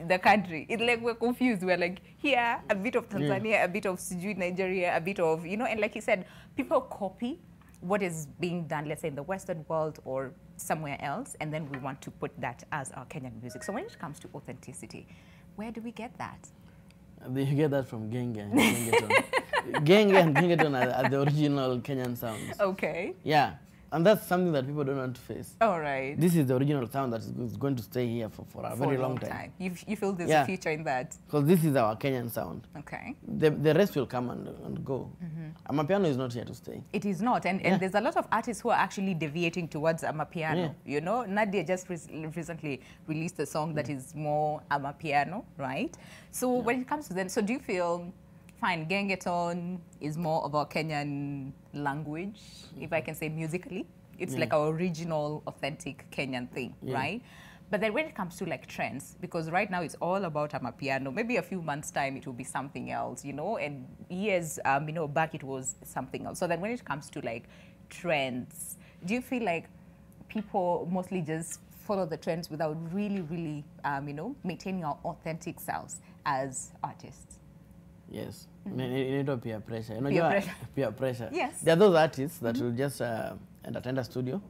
the country, it's like we're confused. We're like, here, a bit of Tanzania, a bit of Nigeria, a bit of, you know, and like you said, people copy what is being done, let's say in the Western world or somewhere else, and then we want to put that as our Kenyan music. So when it comes to authenticity, where do we get that? You get that from Genge and Gengeton. Genge and Gengeton are the original Kenyan sounds. Okay. Yeah. And that's something that people don't want to face. All right. This is the original sound that is going to stay here for a very long time. You feel there's a future in that? Because this is our Kenyan sound. Okay. The rest will come and go. Amapiano is not here to stay. It is not. And there's a lot of artists who are actually deviating towards Amapiano. You know, Nadia just recently released a song that is more Amapiano, right? So when it comes to them, so do you feel, fine, Gengeton is more of our Kenyan language, if I can say musically. It's like our original, authentic Kenyan thing, right? But then when it comes to like trends, because right now it's all about Amapiano, maybe a few months' time it will be something else, you know, and years, you know, back it was something else. So then when it comes to like trends, do you feel like people mostly just follow the trends without really, you know, maintaining our authentic selves as artists? Yes. You need to peer pressure. You know, peer pressure. Yes. There are those artists that will just attend a studio,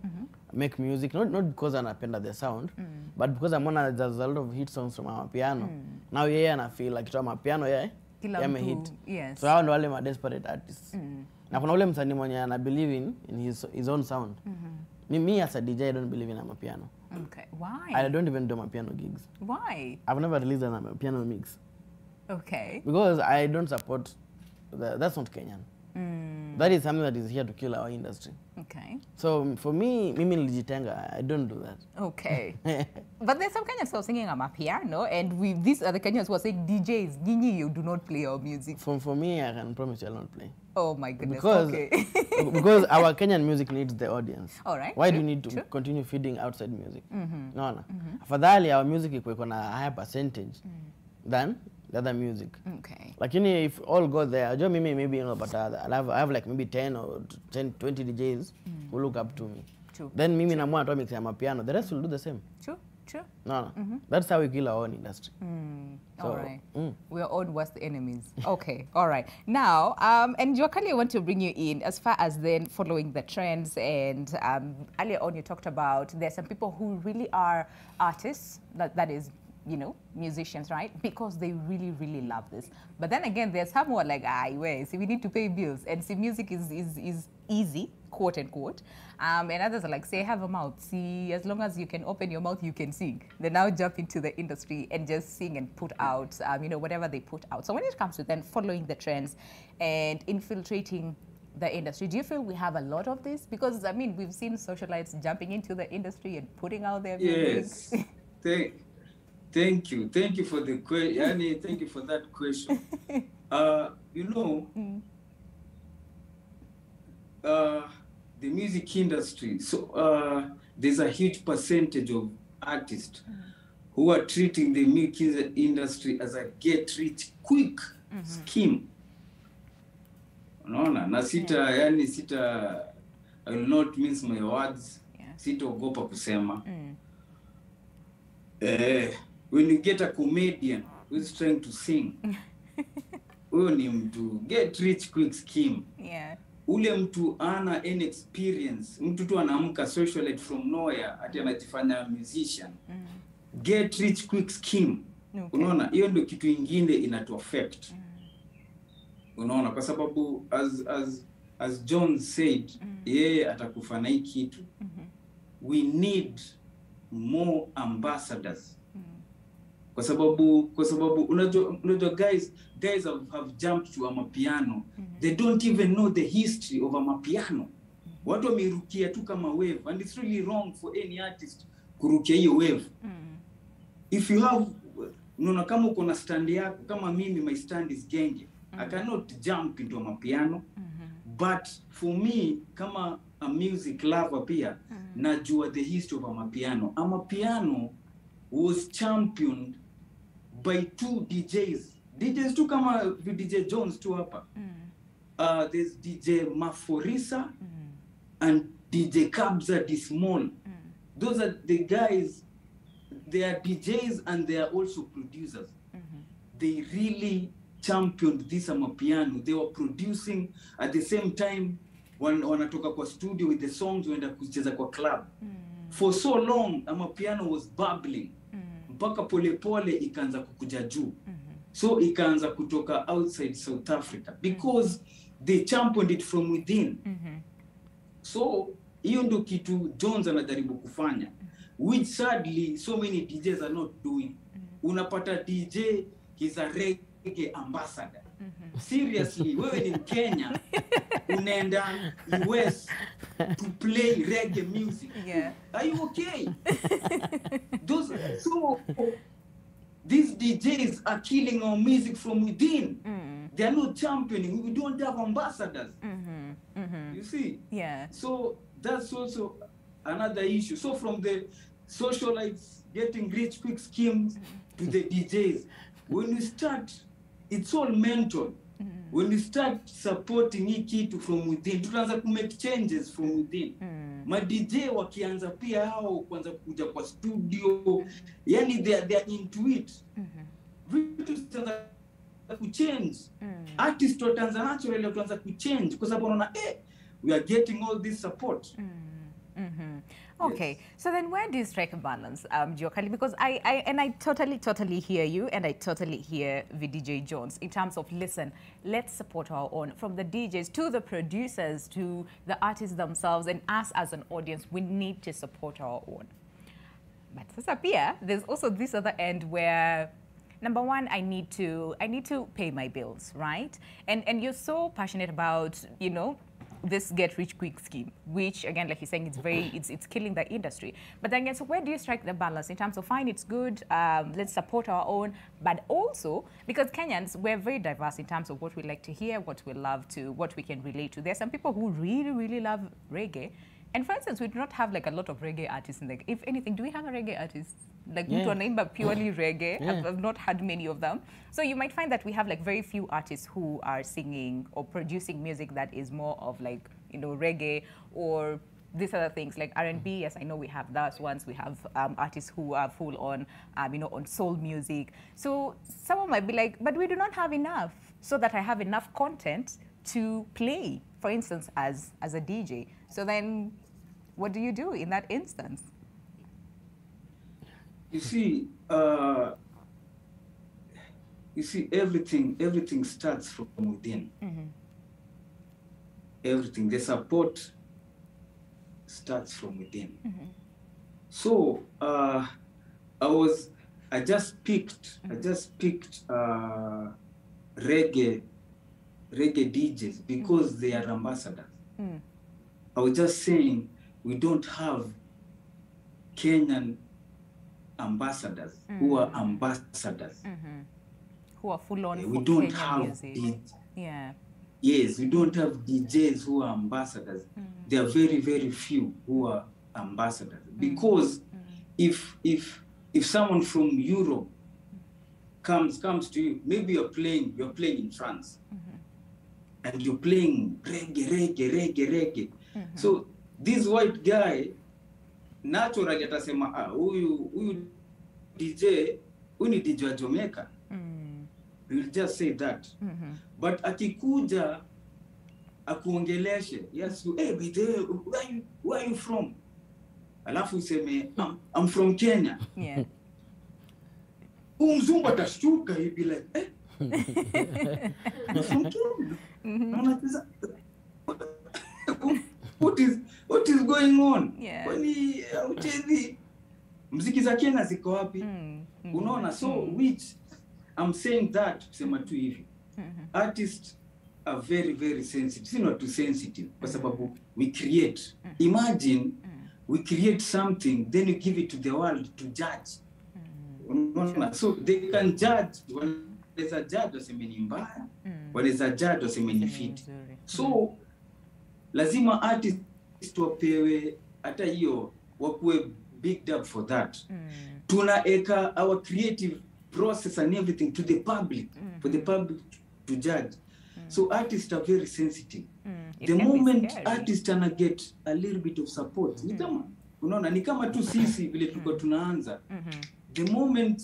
make music, not because anapenda the sound, but because there's a lot of hit songs from our piano. Now I feel like my piano hit. Yes. So hao ndo wale ma desperate artists. Na kuna ule msanii mwenye ana believe in his own sound. Me as a DJ, I don't believe in Amapiano. Okay. Why? I don't even do Amapiano gigs. Why? I've never released an Amapiano mix. Okay. Because I don't support, that's not Kenyan. That is something that is here to kill our industry. Okay. So for me, mimi nilijitenga, I don't do that. Okay. But there's some Kenyans who are singing Amapiano, and these are the Kenyans who are saying, DJs, Nyinyi, you do not play our music. For me, I can promise you I'll not play. Oh my goodness, because, because our Kenyan music needs the audience. All right. Why do you need to continue feeding outside music? No. Afadhali our music iko na a higher percentage than the other music. Okay. Lakini if all go there, maybe you know, but I have like maybe 10 or 20 DJs who look up to me. True. Then mimi na mwa mix ya mapiano, the rest will do the same. True. No. That's how we kill our own industry. So, all right. We are all worst enemies. Okay. All right. Now, and Jokali, I want to bring you in as far as then following the trends. And earlier on, you talked about there's some people who really are artists, that is, you know, musicians, right? Because they really, really love this. But then again, there's some who are like, see, we need to pay bills. And see, music is easy, quote unquote. And others are like, say, have a mouth. See, as long as you can open your mouth, you can sing. They now jump into the industry and just sing and put out, you know, whatever they put out. So when it comes to then following the trends and infiltrating the industry, do you feel we have a lot of this? Because, I mean, we've seen socialites jumping into the industry and putting out their music. Yes. Thank you for the question. Thank you for that question. You know, the music industry. So there's a huge percentage of artists who are treating the music industry as a get-rich-quick scheme. Unaona, na sita I will not mince my words. Sitaogopa kusema. When you get a comedian who is trying to sing, huyo ni mtu get rich quick scheme. Ule mtu ana any experience, mtu tu anaamka socialite from nowhere, ati anajifanya musician. Get rich quick scheme. Unaona, hiyo ndio kitu ingine inatu affect. Unaona, kwa sababu as John said, yeye atakufa na hii kitu. We need more ambassadors. Kwa sababu unajua guys have jumped to amapiano. They don't even know the history of amapiano. Watu wamerukia tu kama wave, and it's really wrong for any artist kurukia hiyo wave. If you have, unaona, kama uko na stand yako, kama mimi my stand is genge, I cannot jump into amapiano. But for me, kama a music lover pia, najua the history of amapiano. Amapiano was championed by two DJs. DJs tu kama DJ Jones tu hapa. There's DJ Maforisa and DJ Kabza Dismol. Those are the guys, they are DJs and they are also producers. They really championed this amapiano. They were producing at the same time wanatoka kwa studio with the songs wenda kucheza kwa club. For so long, amapiano was bubbling. Mpaka pole pole ikaanza kukuja juu. So ikaanza kutoka outside South Africa because they championed it from within. So hiyo ndio kitu Jones anajaribu kufanya, which sadly so many DJs are not doing. Unapata DJ, he's a reggae ambassador. Seriously, wewe ni Kenya, unaenda US to play reggae music. Are you okay? These DJs are killing our music from within. They are not championing. We don't have ambassadors. You see? So that's also another issue. So from the socialites getting rich quick schemes to the DJs, when we start, it's all mental. When we start supporting hii kitu from within, tutaanza make changes from within. Ma DJ wakianza pia hao kwanza kuja kwa studio, yani they are into it. Vitu tutaanza kuchange. Artists wataanza naturally wataanza kuchange kwa sababu wanaona we are getting all this support. Okay, so then where do you strike a balance, Jokali? Because I totally hear you, and I totally hear VDJ Jones in terms of, listen, let's support our own, from the DJs to the producers to the artists themselves, and us as an audience, we need to support our own. But sasa pia, there's also this other end where, number one, I need to pay my bills, right? And you're so passionate about, you know, this get rich quick scheme, which again, like you're saying, it's killing the industry. But then again, so where do you strike the balance in terms of, fine, it's good, let's support our own, but also because Kenyans, we're very diverse in terms of what we like to hear, what we love to, what we can relate to. There's some people who really love reggae, and for instance, we do not have like a lot of reggae artists in the, if anything, do we have a reggae artist? Like mtu anaimba purely reggae. I've not had many of them. So you might find that we have like very few artists who are singing or producing music that is more of like, you know, reggae or these other things like R&B. Yes, I know we have those ones. We have artists who are full on, you know, on soul music. So someone might be like, but we do not have enough, so that I have enough content to play, for instance, as a DJ. So then what do you do in that instance? You see, everything starts from within. Everything, the support starts from within. So I just picked reggae DJs because they are ambassadors. I was just saying we don't have Kenyan ambassadors who are ambassadors. Who are full on we don't have yes, we don't have DJs who are ambassadors. There are very few who are ambassadors, because if someone from Europe comes to you, maybe you're playing in France and you're playing reggae. So this white guy naturally atasema huyu DJ, huyu ni DJ wa Jamaica. We'll just say that. But akikuja akuongeleshe, yes, hey, but where are you from? Alafu useme, I'm from Kenya. Yeah. Mzungu atashtuka, he'll be like, eh? You're from Kenya? What is going on? Yeah. Kwani uchezi mziki za Kenya ziko wapi? Unaona, so which I'm saying that kusema tu hivi. Artists are very, very sensitive. Si not too sensitive kwa sababu we create. Imagine we create something, then you give it to the world to judge. Unaona, so they can judge. Wanaweza judge waseme ni mbaya, wanaweza judge waseme ni fit. So lazima artists wapewe hata hiyo, wakuwe big up for that. Tunaeka our creative process and everything to the public, for the public to judge. So artists are very sensitive. The moment artists ana get a little bit of support, ni kama unaona, ni kama tu sisi vile tulikuwa tunaanza. The moment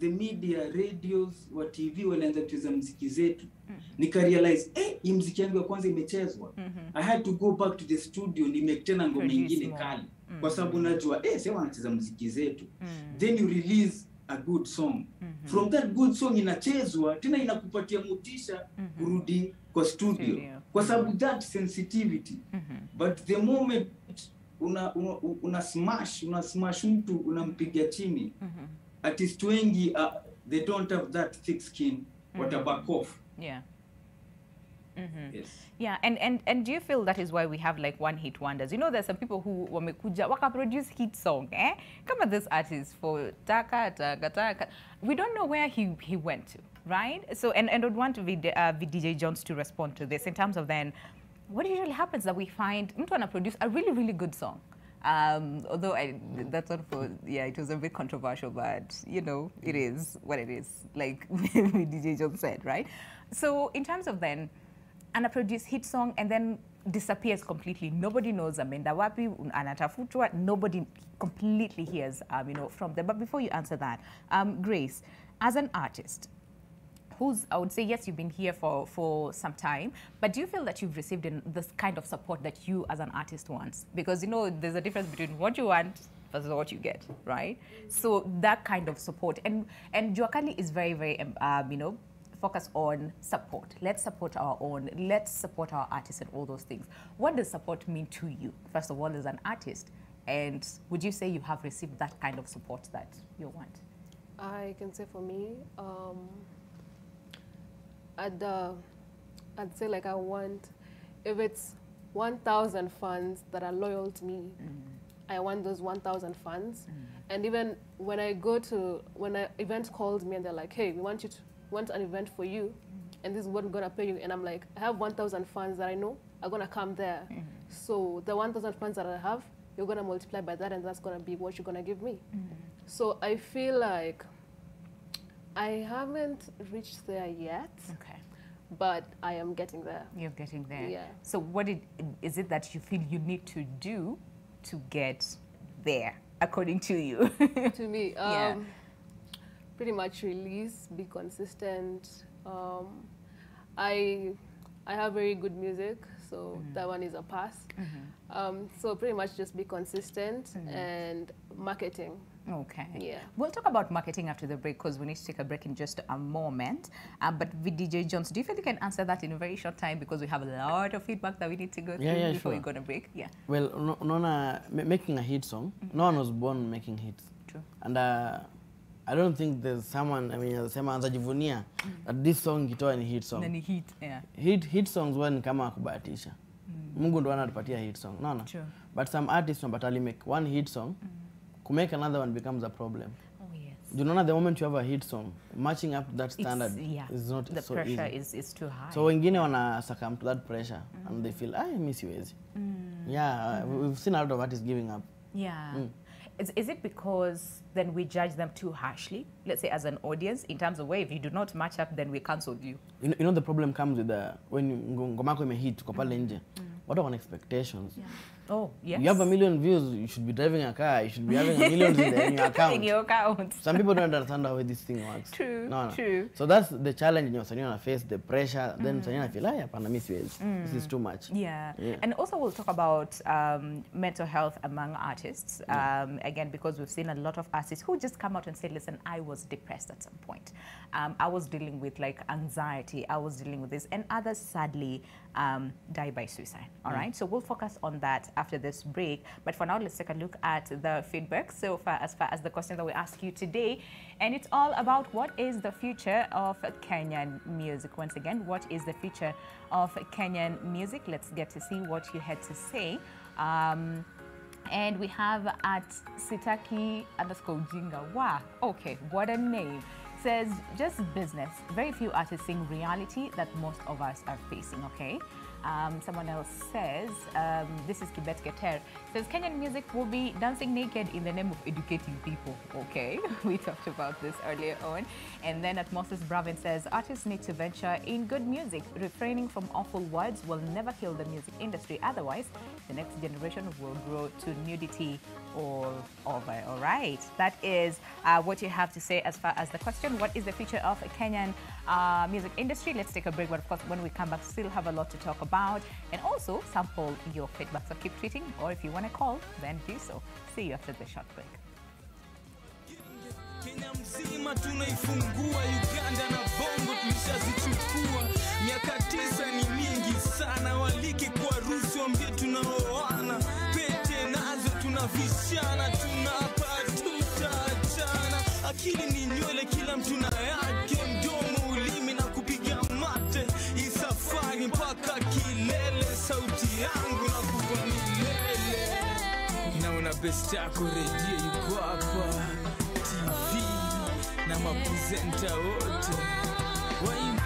the media, radios, wa TV walianza kucheza muziki zetu, nika realize hii muziki yangu ya kwanza imechezwa. I had to go back to the studio ni make tena ngoma nyingine kali. Kwa sababu najua sasa wanacheza muziki zetu. Then you release a good song. From that good song inachezwa tena inakupatia motisha kurudi kwa studio. Kwa sababu that sensitivity. But the moment una smash mtu, unampiga chini. Artists wengi they don't have that thick skin, back off. Yeah. Yes. Yeah, and do you feel that is why we have like one hit wonders? You know, there's some people who wamekuja waka produce hit song, Come on, this artist for taka. We don't know where he went to, right? So and I'd want DJ Jones to respond to this in terms of then what usually happens that we find mtu ana produce a really, really good song. Although that's not for, it was a bit controversial, but you know, it is what it is, like DJ Jones said, right? So in terms of then, ana produce hit song and then disappears completely. Nobody knows ameenda wapi, anatafutwa, nobody completely hears, from them. But before you answer that, Grace, as an artist, I would say, yes, you've been here for some time, but do you feel that you've received this kind of support that you as an artist wants? Because, there's a difference between what you want versus what you get, right? So that kind of support. And Jokali is very, very, focused on support. Let's support our own. Let's support our artists and all those things. What does support mean to you, first of all, as an artist? And would you say you have received that kind of support that you want? I can say for me, I'd say like I want, if it's 1,000 fans that are loyal to me, I want those 1,000 fans. And even when when an event calls me and they're like, hey, we want an event for you, and this is what we're gonna pay you, and I'm like, I have 1,000 fans that I know are gonna come there. So the 1,000 fans that I have, you're gonna multiply by that, and that's gonna be what you're gonna give me. So I feel like I haven't reached there yet. Okay. But I am getting there. You're getting there. Yeah. So what is it that you feel you need to do to get there, according to you? To me, pretty much release, be consistent. I have very good music, so that one is a pass. So pretty much just be consistent and marketing. Okay. Yeah. We'll talk about marketing after the break because we need to take a break in just a moment. But with DJ Jones, do you feel you can answer that in a very short time because we have a lot of feedback that we need to go through before we go on a break? Yeah. Well, making a hit song, no one was born making hits. True. And I don't think there's someone, anajivunia that this song kitoa ni hit song. Ni hit, yeah. Hit songs ni kama kubahatisha. Mungu ndo anatupatia hit song. No. True. But some artists batali make one hit song, to make another one becomes a problem. Oh, yes. You know, the moment you have a hit song, matching up to that standard is not the so pressure easy. is too high. So wengine wana succumb to that pressure and they feel, I miss you easy. Yeah, we've seen a lot of artists giving up. Yeah. Is it because then we judge them too harshly, let's say as an audience, in terms of where if you do not match up, then we cancel you? You know the problem comes with when ngoma yako imehit kwa pale nje. what are expectations? Yeah. Oh, yes. You have 1 million views, you should be driving a car, you should be having millions in your account. In your account. Some people don't understand how this thing works. True, no. true. So that's the challenge you know, face, the pressure. Then I feel like, this is too much. Yeah. And also we'll talk about mental health among artists. Again, because we've seen a lot of artists who just come out and say, listen, I was depressed at some point. I was dealing with like anxiety. I was dealing with this. And others sadly die by suicide. All right. So we'll focus on that after this break. But for now, let's take a look at the feedback so far as the question that we ask you today. And it's all about what is the future of Kenyan music. Once again, what is the future of Kenyan music? Let's get to see what you had to say. And we have at Sitaki_Ujinga. Wow, okay, what a name. Says, just business. Very few artists sing reality that most of us are facing, okay? Someone else says, this is Kibet Keter, says Kenyan music will be dancing naked in the name of educating people. Okay, we talked about this earlier on. And then at Moses Bravin says, artists need to venture in good music. Refraining from awful words will never kill the music industry. Otherwise, the next generation will grow to nudity all over. All right, that is what you have to say as far as the question, what is the future of Kenyan music industry? Let's take a break, but of course, when we come back, still have a lot to talk about. And also sample your feedback. So keep tweeting, or if you want to call, then do so. See you after the short break. Kenya mzima tunaifungua, Uganda na Bongo tulishazichukua. Miaka 9 ni mingi sana, walike kwa ruhusa waambie tunaoana. Pete nazo tunavishana, tunapa tutaachana. Akili ni nywele, kila mtu na yake, mdomo ulimi na kupiga mate. Isafari mpaka kilele, sauti yangu na kupa milele. Naona best yako redio yuko hapa, TV na mapresenta wote waimbie.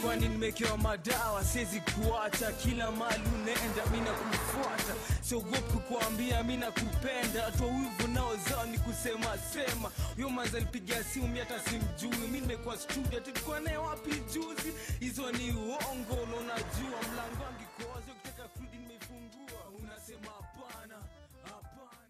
Kwani nimekewa madawa, siwezi kuacha, kila mali unaenda mimi nakufuata. Siogopi kukuambia mimi nakupenda, watu wivu nao zao ni kusema sema. Huyo manza alipigia simu mimi hata simjui, mimi nimekuwa studio tulikuwa naye wapi juzi. Hizo ni uongo na unajua, mlango wangu iko wazi, ukitaka kurudi nimefungua, unasema hapana, hapana.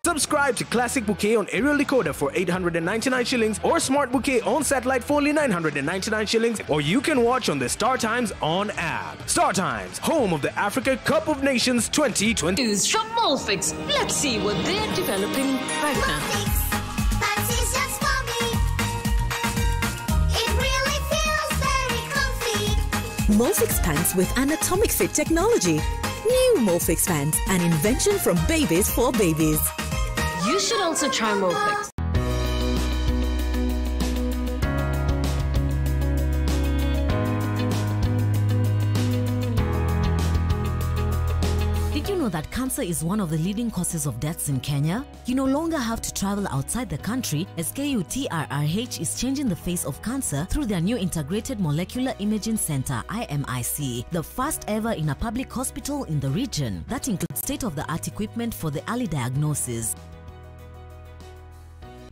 Subscribe to Classic Bouquet on aerial decoder for 899 shillings or Smart Bouquet on satellite for only 999 shillings, or you can watch on the Star Times On app. Star Times, home of the Africa Cup of Nations 2020. News from Molfix. Let's see what they're developing right now. Molfix pants with anatomic fit technology. New Molfix pants, an invention from babies for babies. You should also try Molfix. Did you know that cancer is one of the leading causes of deaths in Kenya? You no longer have to travel outside the country, as KUTRRH is changing the face of cancer through their new Integrated Molecular Imaging Center, IMIC, the first ever in a public hospital in the region that includes state-of-the-art equipment for the early diagnosis.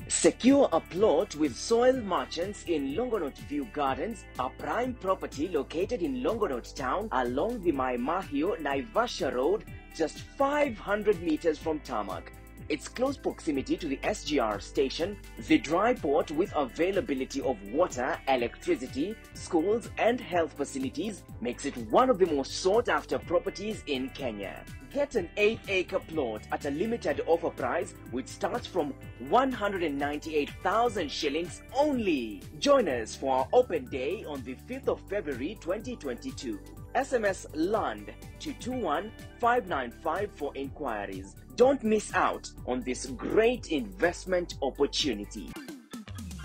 Secure a plot with Soil Merchants in Longonot View Gardens, a prime property located in Longonot town along the Mai Mahiu Naivasha Road, just 500 meters from tarmac. Its close proximity to the SGR station, the dry port with availability of water, electricity, schools and health facilities makes it one of the most sought-after properties in Kenya. Get an 8-acre plot at a limited offer price which starts from 198,000 shillings only. Join us for our open day on the 5th of February 2022. SMS LAND to 21595 for inquiries. Don't miss out on this great investment opportunity.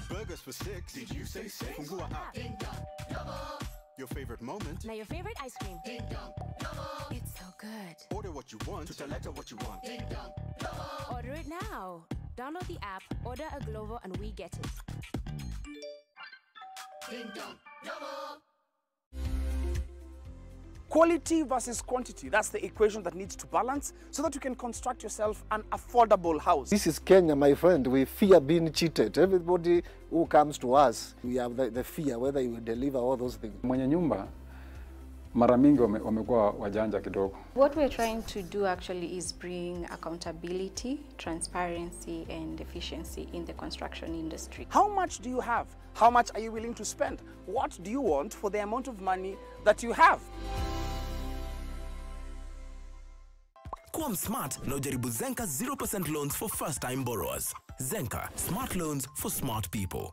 Burger just for 6. Did you say 6? Fungua app. Ding dong, Yomo. Your favorite moment. Now your favorite ice cream. Ding dong, Yomo. It's so good. Order what you want to select what you want. Ding dong, Yomo. Order it now. Download the app, order a Glovo, and we get it. Ding dong, Yomo. Quality versus quantity, that's the equation that needs to balance so that you can construct yourself an affordable house. This is Kenya, my friend. We fear being cheated. Everybody who comes to us, we have the fear whether you will deliver all those things. Mwenye nyumba mara mingi wamekuwa wajanja kidogo. What we're trying to do actually is bring accountability, transparency and efficiency in the construction industry. How much do you have? How much are you willing to spend? What do you want for the amount of money that you have? Kuwa smart na ujaribu Zenka 0% loans for first-time borrowers. Zenka, smart loans for smart people.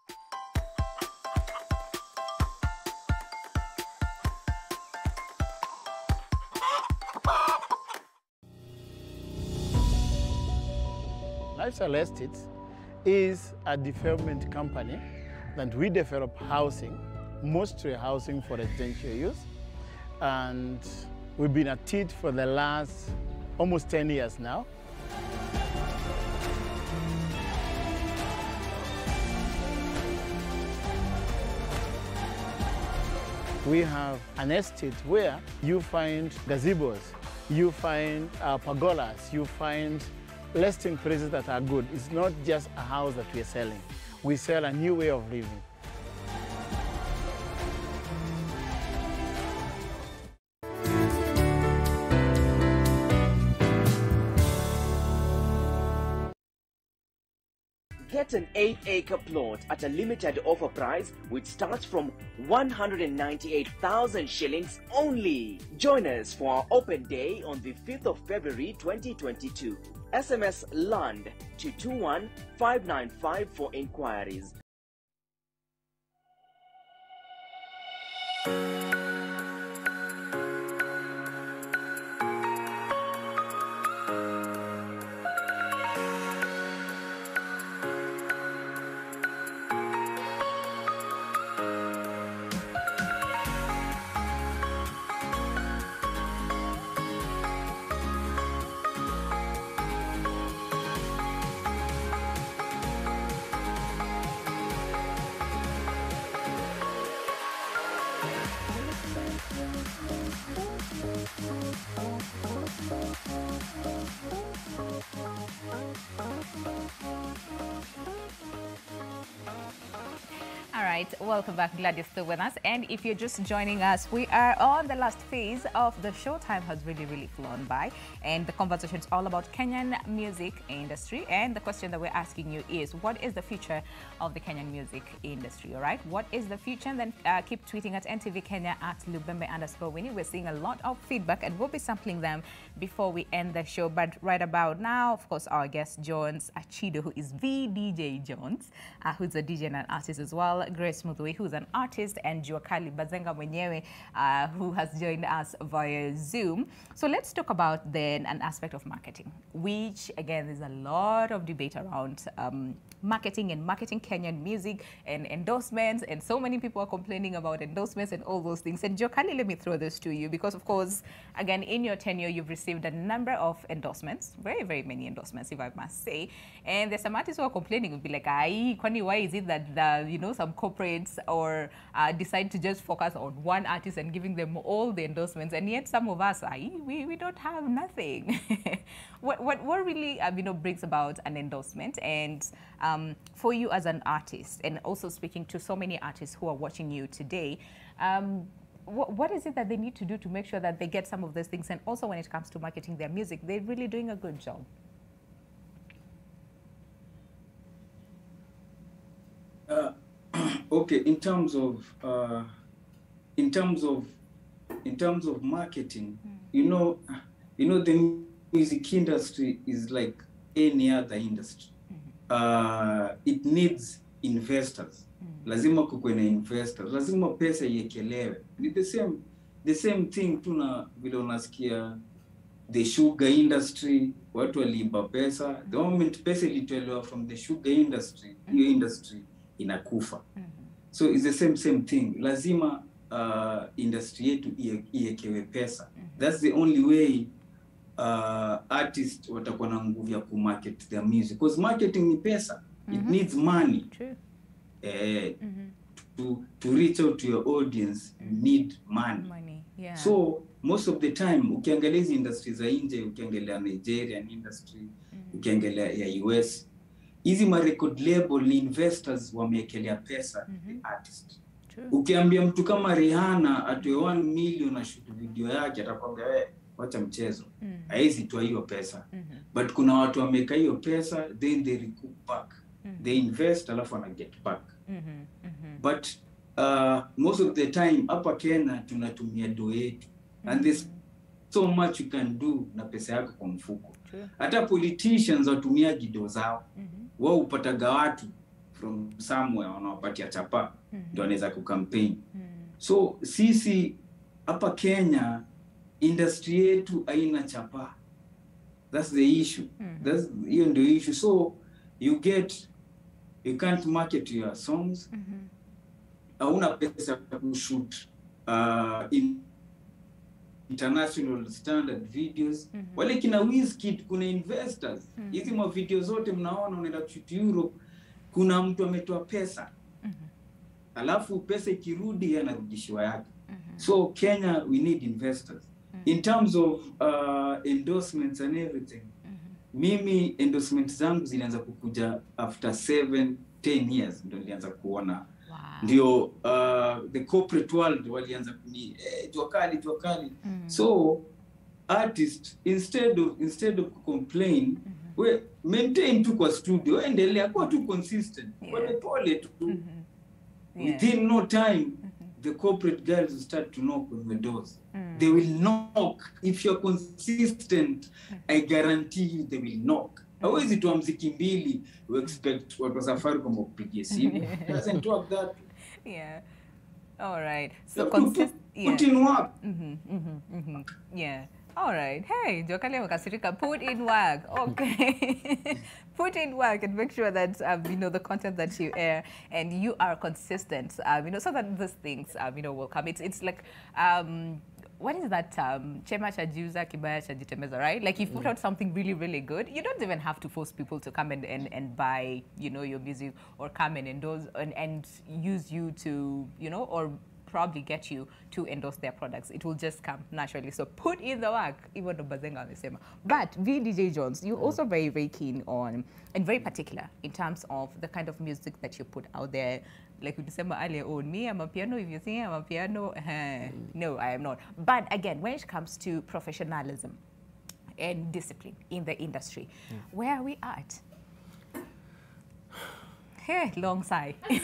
Lifestyle Estates is a development company that we develop housing, mostly housing for residential use. And we've been at it for the last almost 10 years now. We have an estate where you find gazebos, you find pergolas, you find resting places that are good. It's not just a house that we're selling. We sell a new way of living. Get an 8-acre plot at a limited offer price which starts from 198,000 shillings only. Join us for our open day on the 5th of February 2022. SMS LAND to 21595 for inquiries. All right, welcome back. Glad you're still with us. And if you're just joining us, we are on the last phase of the show. Time has really flown by. And the conversation is all about Kenyan music industry. And the question that we're asking you is, what is the future of the Kenyan music industry? All right, what is the future? And then keep tweeting at NTV Kenya at Lubembe_Winnie. We're seeing a lot of feedback and we'll be sampling them before we end the show. But right about now, of course, our guest, Jones Achido, who is VDJ Jones, who's a DJ and an artist as well. Grace Mudhui, who's an artist, and Jokali Bazenga mwenyewe, who has joined us via Zoom. So let's talk about then an aspect of marketing, which again, there's a lot of debate around marketing and marketing Kenyan music and endorsements, and so many people are complaining about endorsements and all those things. And Jokali, let me throw this to you because, of course, again, in your tenure, you've received a number of endorsements, very many endorsements, if I must say. And there's some artists who are complaining, would be like, kwani, why is it that some corporates or decide to just focus on one artist and giving them all the endorsements, and yet some of us, we don't have nothing. what really brings about an endorsement? And for you as an artist, and also speaking to so many artists who are watching you today, what is it that they need to do to make sure that they get some of those things? And also when it comes to marketing their music, they're really doing a good job. Okay, in terms of marketing, the music industry is like any other industry. It needs investors. Lazima kuwe na investors. Lazima pesa iekelewe. Ni the same thing tuna vile unasikia the sugar industry, watu waliiba pesa. The moment pesa ilitolewa from the sugar industry, hiyo industry inakufa. So it's the same thing. Lazima industry yetu iekewe pesa. That's the only way artists watakuwa na nguvu ya kumarket their music. Because marketing ni pesa. It needs money. True. To reach out to your audience, you need money. Yeah. So most of the time, ukiangalia hizi industry za nje, ukiangalia Nigerian industry, ukiangalia ya US, hizi ma record label ni investors wameekelea pesa the artist. Ukiambia mtu kama Rihanna atoe 1 million na shoot video yake, atakwambia wewe wacha mchezo. Haizi toa hiyo pesa. But kuna watu wameka hiyo pesa, then they recoup back. They invest, alafu wana get back. But most of the time, hapa Kenya tunatumia do yetu. And there's so much you can do na pesa yako kwa mfuko. Hata politicians watumia gido zao. Wao upataga watu from somewhere wanawapatia chapa. Ndio wanaweza kucampaign. So sisi hapa Kenya industry yetu haina chapa. That's the issue. That's hiyo ndio issue. So you can't market your songs. Hauna pesa kushoot international standard videos. Wale kina Wizkid kuna investors. Hizi ma video zote mnaona unaenda kushoot Europe, kuna mtu ametoa pesa. Alafu pesa ikirudi anarudishiwa yake. So Kenya, we need investors. In terms of endorsements and everything, mimi endorsements zangu zilianza kukuja after 7-10 years ndio nilianza kuona. Ndio the corporate world walianza kuni Jokali. So artist instead of complain, we maintain tu kwa studio, endelea kuwa tu consistent. Pole tu. Within no time the corporate guys will start to knock on the doors. They will knock. If you're consistent, I guarantee you they will knock. Hawezi tu muziki mbili we expect watu wa safari kama kupigia simu. It doesn't work that. Yeah. All right. So put in work. Yeah. All right. Hey, Jokali wakasirika, put in work. Okay. Put in work and make sure that, the content that you air and you are consistent, so that these things, will come. It's like, what is that? Chema chajiuza kibaya chajitemeza, right? Like if you put out something really, really good, you don't even have to force people to come and buy, your music or come and endorse and use you to, or probably get you to endorse their products. It will just come naturally. So put in the work, even though Bazenga amesema. But VDJ Jones, you're also very, very keen on and very particular in terms of the kind of music that you put out there. Like we December earlier on, me, I'm a piano. If you think I'm a piano, no, I am not. But again, when it comes to professionalism and discipline in the industry, where are we at? Hey, long sigh. Sigh.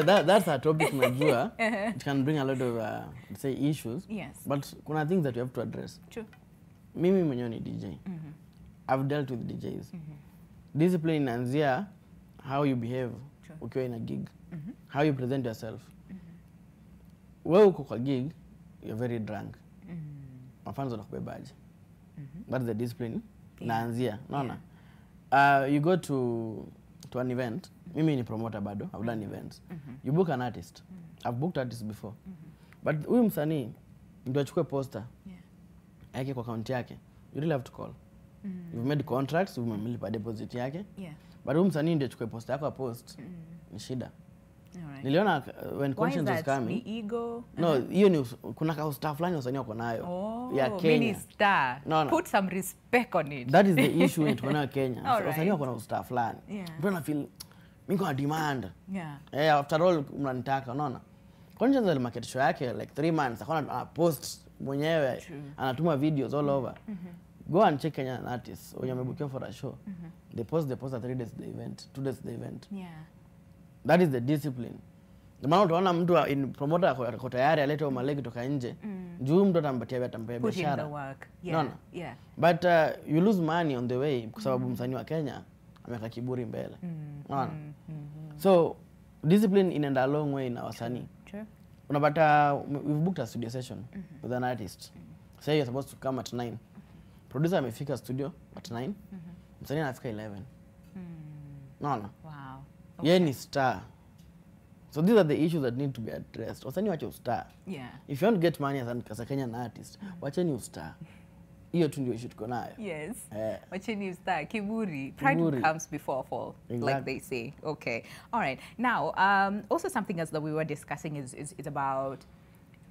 That's a topic, Najua. It can bring a lot of, say, issues. Yes. But kuna things that you have to address. True. Mimi mwenyewe ni DJ. I've dealt with DJs. Discipline inaanzia how you behave ukiwa in a gig. How you present yourself. Wewe uko kwa gig, you're very drunk. Mafans wanakubebaje. That's the discipline. Inaanzia. Naona? You go to an event. Mimi ni promoter bado. I've done events. You book an artist. I've booked artists before. But huyu msanii ndio achukue poster. Yake kwa account yake. You really have to call. You've made contracts, umemlipa deposit yake. But huyu msanii ndio achukue poster yako post. Ni shida. Niliona when conscience was coming. The ego? No, hiyo ni kuna ka star fulani wasanii wako nayo. Ya Kenya. Minister. No. Put some respect on it. That is the issue tuko nayo Kenya. Wasanii wako na star fulani. Mtu anafeel mimi kwa demand. After all mnanitaka, unaona? Conscience ali market show yake like 3 months akaona post mwenyewe anatuma videos all over. Go and check Kenyan artists when you're booking for a show. They post the poster 3 days the event, 2 days the event. That is the discipline. The maana utaona mtu in promoter ako tayari alete malegi kutoka nje. Juu mtu atampatia biashara. No. But you lose money on the way kwa sababu msanii wa Kenya ameka kiburi mbele. Unaona? So discipline inaenda a long way na wasanii. Unapata we've booked a studio session with an artist. Say you're supposed to come at 9. Producer amefika studio at 9. Msanii anafika 11. Naona? Wow. Yeye ni star. So these are the issues that need to be addressed. Wasanii wache ustar. Yeah. If you want to get money as a Kenyan artist, wacheni ustar. Hiyo tu ndio issue tuko nayo. Yes. Wacheni ustar. Kiburi. Pride comes before fall, like they say. Okay. All right. Now, also something else that we were discussing is about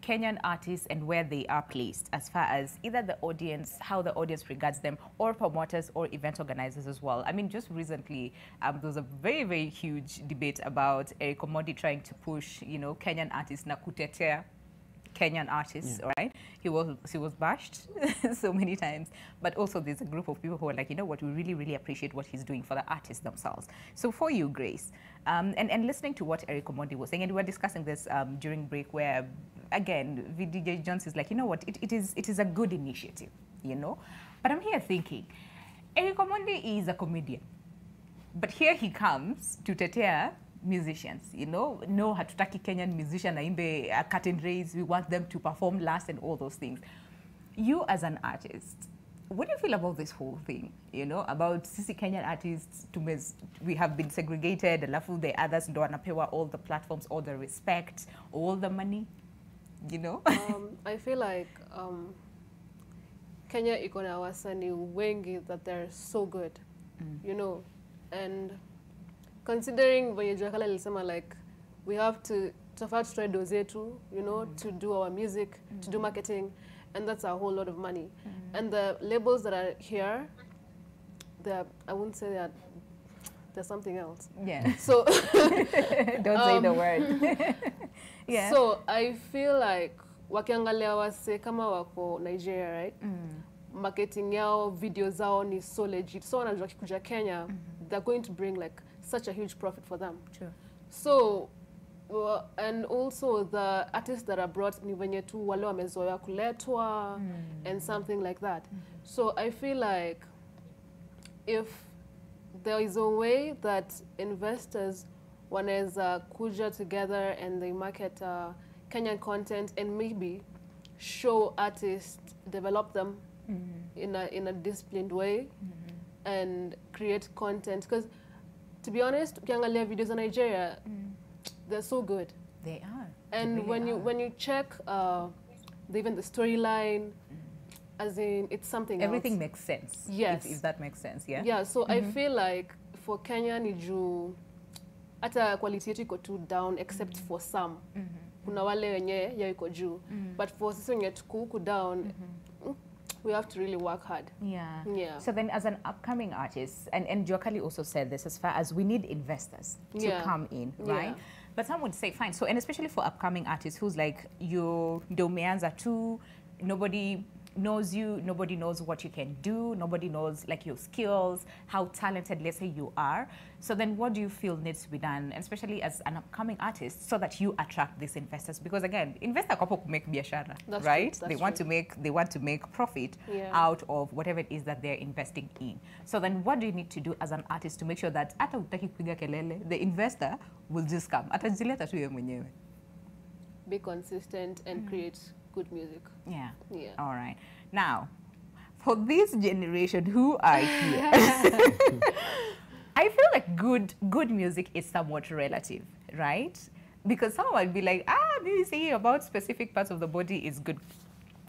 Kenyan artists and where they are placed as far as either the audience, how the audience regards them, or promoters or event organizers as well. I mean, just recently, there was a very, very huge debate about Eric Omondi trying to push, you know, Kenyan artists na kutetea Kenyan artists, right? He was bashed so many times, but also there's a group of people who are like, you know what, we really, really appreciate what he's doing for the artists themselves. So for you, Grace, and listening to what Eric Omondi was saying, and we were discussing this during break where, again, VDJ Jones is like, you know what, it is a good initiative, you know? But I'm here thinking, Eric Omondi is a comedian, but here he comes to tetea musicians, you know, no hatutaki Kenyan musician aimbe a curtain raise, we want them to perform last and all those things. You as an artist, what do you feel about this whole thing, you know, about sisi Kenyan artists, we have been segregated, alafu the others ndo wanapewa all the platforms, all the respect, all the money, you know? I feel like Kenya iko na wasanii wengi that they're so good, you know, and considering when Jokali alisema like we have to tutoe doze zetu, you know, to do our music, to do marketing, and that's a whole lot of money. And the labels that are here, I wouldn't say that they're something else. Yeah. So don't say the word. Yeah. So I feel like wakiangalia wase kama wako Nigeria, right? Marketing yao, videos zao ni so legit. So wanajua kikuja Kenya, they're going to bring like such a huge profit for them. True. So, and also the artists that are brought ni venye tu wale wamezoea kuletwa and something like that. So I feel like if there is a way that investors wanaweza kuja together and they market Kenyan content and maybe show artists, develop them in a disciplined way and create content, because to be honest, ukiangalia videos in Nigeria, they're so good. They are. And really when you check even the storyline, as in it's something everything else. Makes sense. Yes. If that makes sense, yeah. Yeah, so I feel like for Kenya ni juu hata quality yetu iko too down except for some. Kuna wale wenye ya iko juu. But for sisi wenye tuko huku down, we have to really work hard. Yeah. Yeah. So then as an upcoming artist, and Jokali also said this, as far as we need investors to come in, right? Yeah. But some would say, fine, so, and especially for upcoming artists who's like, you domeanza too, nobody knows you, nobody knows what you can do, nobody knows like your skills, how talented, let's say, you are. So then what do you feel needs to be done, especially as an upcoming artist, so that you attract these investors? Because again, investor couple make biashara, right? They want to make profit out of whatever it is that they're investing in. So then what do you need to do as an artist to make sure that ata utaki kupiga kelele, the investor will just come? Atajileta tu yeye mwenyewe. Be consistent and create good music. Yeah. Yeah. All right. Now, for this generation who are here, I feel like good music is somewhat relative, right? Because someone might be like, music about specific parts of the body is good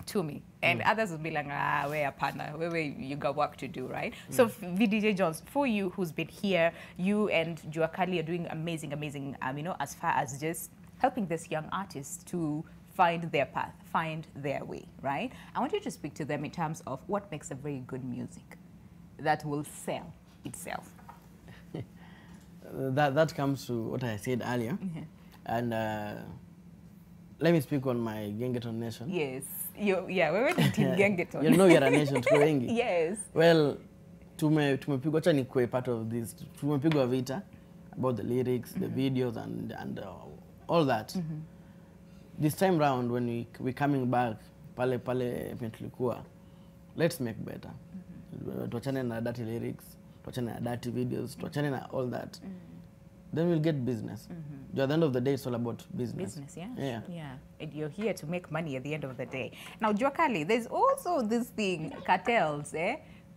to me. And others will be like, we're a partner, where you got work to do, right? So VDJ Jones, for you who's been here, you and Jokali are doing amazing, you know, as far as just helping this young artist to find their path, find their way, right? I want you to speak to them in terms of what makes a very good music that will sell itself. That comes to what I said earlier. And let me speak on my Gengeton nation. Yes. Yeah, we're in Team Gengeton. You know you're a nation, tuko wengi. Yes. Well, tumepigwa, acha nikuwe part of this. Tumepigwa vita about the lyrics, the videos, and all that. This time round, when we coming back, pale tulikuwa, let's make better. Tuachane na dirty lyrics, tuachane na dirty videos, tuachane na all that. Then we'll get business. At the end of the day, it's all about business. Business, yeah. Yeah. And you're here to make money at the end of the day. Now, Jokali, there's also this thing, cartels,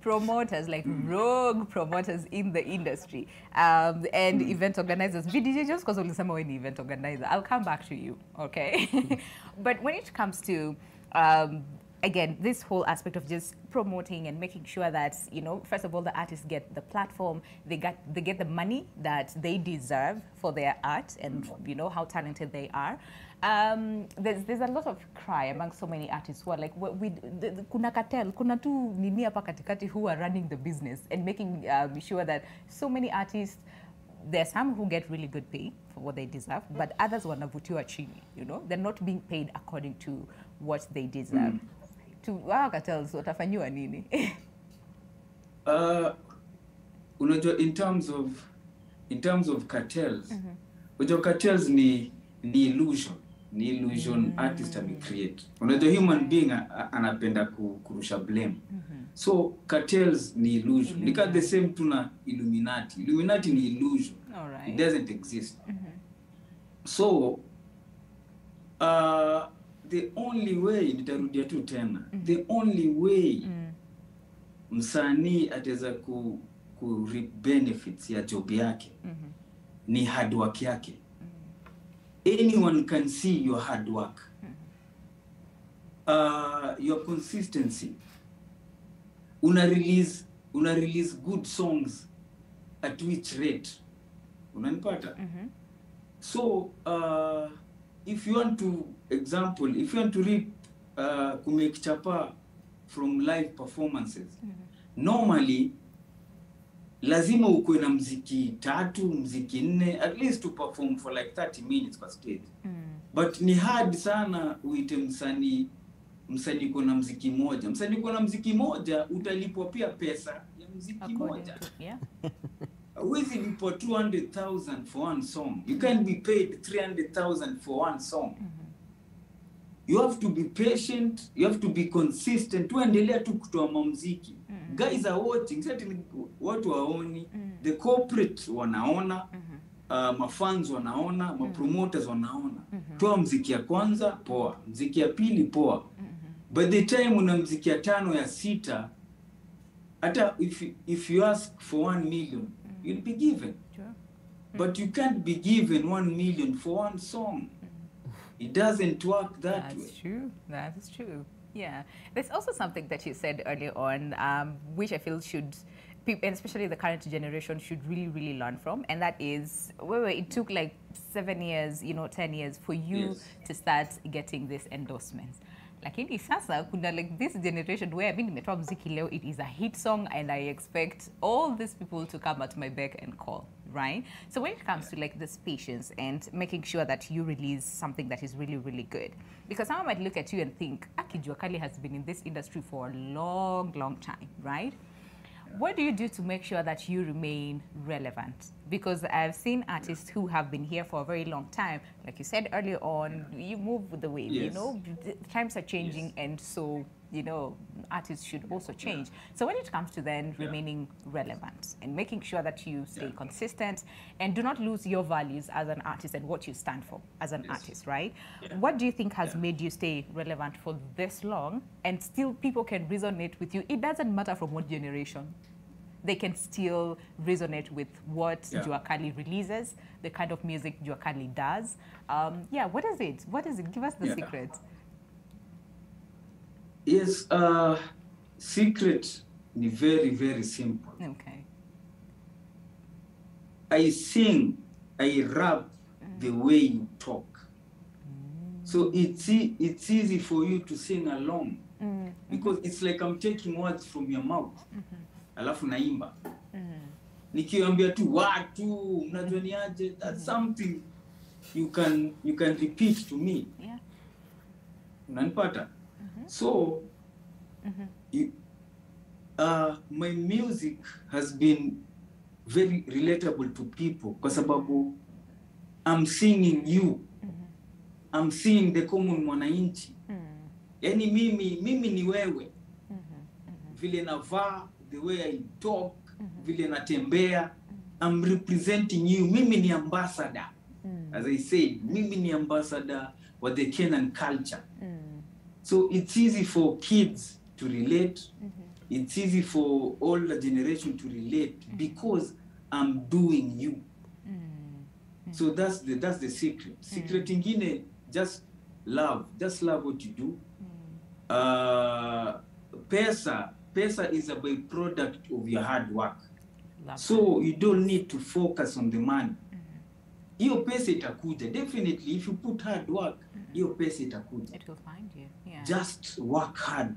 promoters, like rogue promoters in the industry, and event organizers. VDJ, just because only someone an event organizer, I'll come back to you, okay? But when it comes to, again, this whole aspect of just promoting and making sure that, you know, first of all, the artists get the platform, they get the money that they deserve for their art, and you know how talented they are. There's a lot of cry among so many artists who are like, kuna cartel, kuna tu nini hapa katikati who are running the business and making sure that so many artists, there's some who get really good pay for what they deserve, but others wanavutiwa chini, you know, they're not being paid according to what they deserve. To cartels, watafanyiwa nini? Unajua, in terms of cartels, unajua cartels ni illusion artist create. Unajua human being anapenda kurusha blame. So cartels ni illusion. Nika the same tuna Illuminati. Illuminati ni illusion. It doesn't exist. So the only way, nitarudia tu tena, the only way msanii ataweza ku reap benefits ya job yake ni hard work yake. Anyone can see your hard work, your consistency. Una release good songs at which rate? Unanipata? So if you want to reap kumake chapa from live performances, normally lazima ukuwe na mziki 3, mziki 4, at least to perform for like 30 minutes per stage. But ni hard sana uite msanii kuna mziki moja. Msanii kuna mziki moja utalipwa pia pesa ya mziki moja. Huwezi lipwa 200,000 for one song. You can't be paid 300,000 for one song. You have to be patient, you have to be consistent. Tuendelea tu kutoa muziki. Guys are watching, watu waoni, the corporate wanaona, mafans wanaona, mapromoters wanaona. Toa muziki ya kwanza, poa. Muziki ya pili, poa. By the time una muziki ya 5 ya 6, hata if you ask for 1 million, you'll be given. But you can't be given 1 million for one song. It doesn't work that way. That's true. That is true. Yeah. There's also something that you said earlier on, which I feel should, and especially the current generation, should really, really learn from. And that is, it took like 7 years, 10 years for you to start getting these endorsements. Lakini sasa kuna like this generation where mimi nimetoa muziki leo, it is a hit song and I expect all these people to come at my beck and call, right? So when it comes to like this patience and making sure that you release something that is really, really good, because someone might look at you and think, Jokali has been in this industry for a long, long time, right? What do you do to make sure that you remain relevant? Because I've seen artists who have been here for a very long time. Like you said earlier on, you move with the wave, you know, the times are changing, and so, you know, artists should also change. So when it comes to then remaining relevant and making sure that you stay consistent and do not lose your values as an artist and what you stand for as an artist, right? What do you think has made you stay relevant for this long and still people can resonate with you? It doesn't matter from what generation. They can still resonate with what Jokali releases, the kind of music Jokali does. What is it? What is it? Give us the secret. Yes, secret is very, very simple. Okay. I sing, I rap the way you talk. So it's easy for you to sing along. Because it's like I'm taking words from your mouth. Alafu naimba. Nikiambia tu watu, mnajua ni aje, that's something you can repeat to me. Unanipata? So my music has been very relatable to people kwa sababu I'm singing you. I'm seeing the common mwananchi. Yani mimi ni wewe. Vile navaa, the way I talk, vile natembea, I'm representing you. Mimi ni ambassador. As I said, mimi ni ambassador of the Kenyan culture. So it's easy for kids to relate. It's easy for older generation to relate because I'm doing you. So that's the secret. Secret ingine, just love what you do. Pesa is a byproduct of your hard work. So you don't need to focus on the money. Hiyo pesa itakuja. Definitely, if you put hard work, hiyo pesa itakuja. It will find you. Yeah. Just work hard.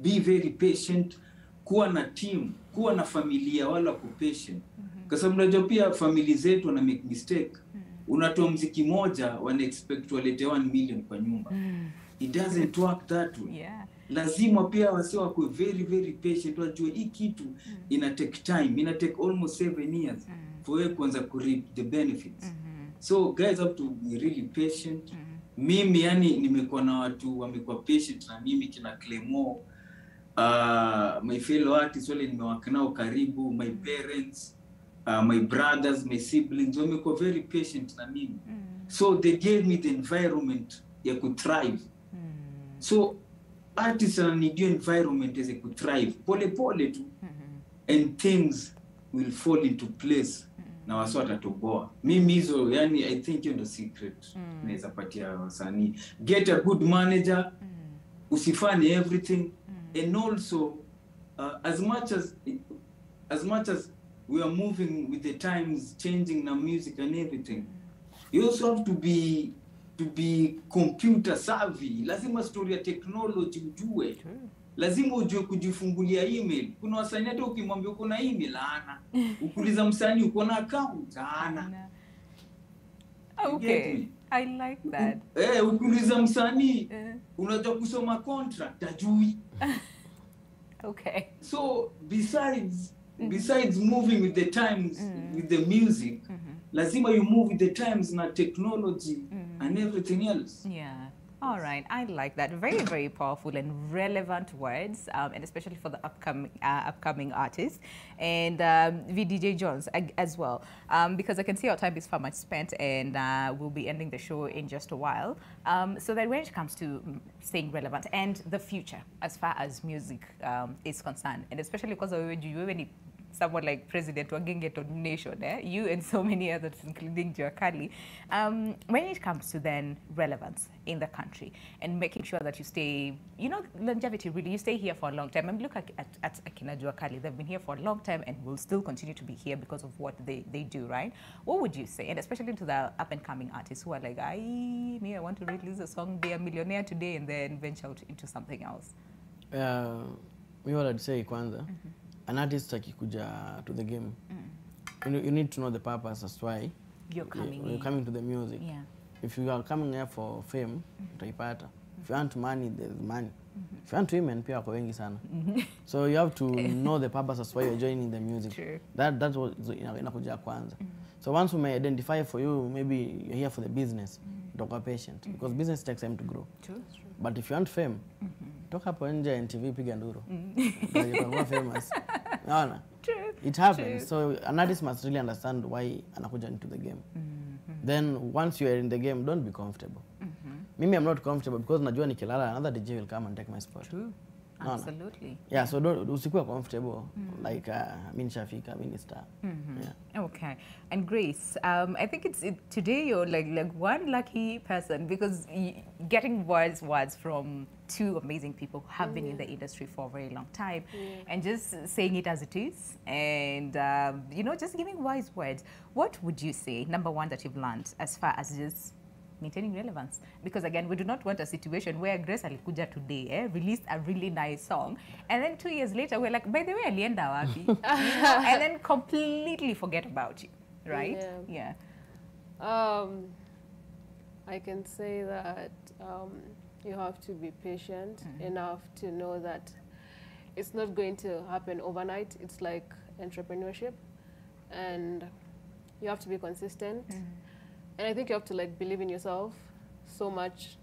Be very patient. Kuwa na team, kuwa na familia wala ku patient. Kwa sababu unajua pia family zetu wana make mistake. Unatoa mziki moja wana expect walete 1 million kwa nyumba. It doesn't work that way. Yeah. Lazima pia wase wako very very patient, wajue hii kitu ina take time, ina take almost 7 years for wewe kuanza ku reap the benefits. So guys have to be really patient. Mimi yani nimekuwa na watu wamekuwa patient na mimi, kina Clemo, my fellow artists wale nimewaka nao karibu, my parents, my brothers, my siblings wamekuwa very patient na mimi. So they gave me the environment ya ku thrive. So artists need your environment as a could thrive. Pole pole tu. And things will fall into place. Na waso watatoboa. Mimi hizo, yani I think hiyo ndo secret. Naweza patia wasanii. Get a good manager. Usifanye everything. And also, as much as we are moving with the times, changing the music and everything, you also have to be computer savvy. Lazima story ya technology ujue. Lazima ujue kujifungulia email. Kuna wasanii hata ukimwambia uko na email ana. Ukuliza msanii uko na account ana. Okay, I like that. Ukuliza msanii unajua kusoma contract ajui. Okay. So besides moving with the times with the music, lazima you move with the times na technology and everything else. Yeah. All right, I like that. Very, very powerful and relevant words, and especially for the upcoming artists. And VDJ Jones as well, because I can see our time is far much spent, and we'll be ending the show in just a while. So that when it comes to staying relevant and the future, as far as music is concerned, and especially because of you, someone like President Wagengeto Nation, you and so many others, including Jokali, when it comes to then relevance in the country and making sure that you stay, you know, longevity really, you stay here for a long time. I mean, look at Akina Jokali, they've been here for a long time and will still continue to be here because of what they do, right? What would you say? And especially to the up-and-coming artists who are like, I want to release a song, be a millionaire today, and then venture out into something else. Me what I'd say, kwanza, an artist akikuja to the game, you need to know the purpose as why you're coming to the music. Yeah. If you are coming here for fame, utaipata. If you want money, there's money. If you want women, pia wako wengi sana. So you have to know the purpose as why you're joining the music. True. That's what inakuja kwanza. So once we may identify for you, maybe you're here for the business, utakuwa patient because business takes time to grow. True. But if you want fame, toka hapo nje NTV piga nduru. Utakuwa famous. Naona? True. It happens. So an artist must really understand why anakuja into the game. Then once you are in the game, don't be comfortable. Mimi, I'm not comfortable because najua nikilala another DJ will come and take my spot. True. No, Absolutely. No. Yeah, so don't usikuwa comfortable like mimi nishafika, mimi ni star. Yeah. Okay. And Grace, I think today you're like one lucky person because getting words from two amazing people who have been in the industry for a very long time and just saying it as it is and you know, just giving wise words. What would you say, number one, that you've learned as far as just maintaining relevance? Because again, we do not want a situation where Grace alikuja today, released a really nice song, and then 2 years later we're like, by the way, alienda wapi? You know? And then completely forget about you, right? Yeah. I can say that you have to be patient enough to know that it's not going to happen overnight. It's like entrepreneurship, and you have to be consistent. And I think you have to like believe in yourself so much.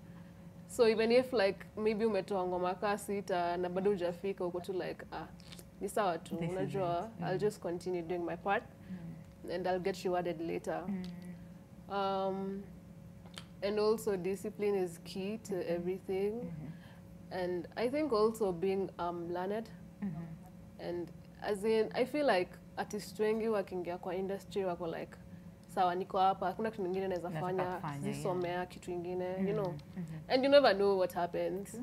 So even if like maybe umetoa ngoma ka sita na bado hujafika, uko tu like ni sawa tu, unajua, I'll just continue doing my part and I'll get rewarded later. And also discipline is key to everything. And I think also being learned. And as in, I feel like artists wengi wakiingia kwa industry wako like, sawa niko hapa, hakuna kitu kingine naweza fanya, zisomea kitu ingine, you know. And you never know what happens.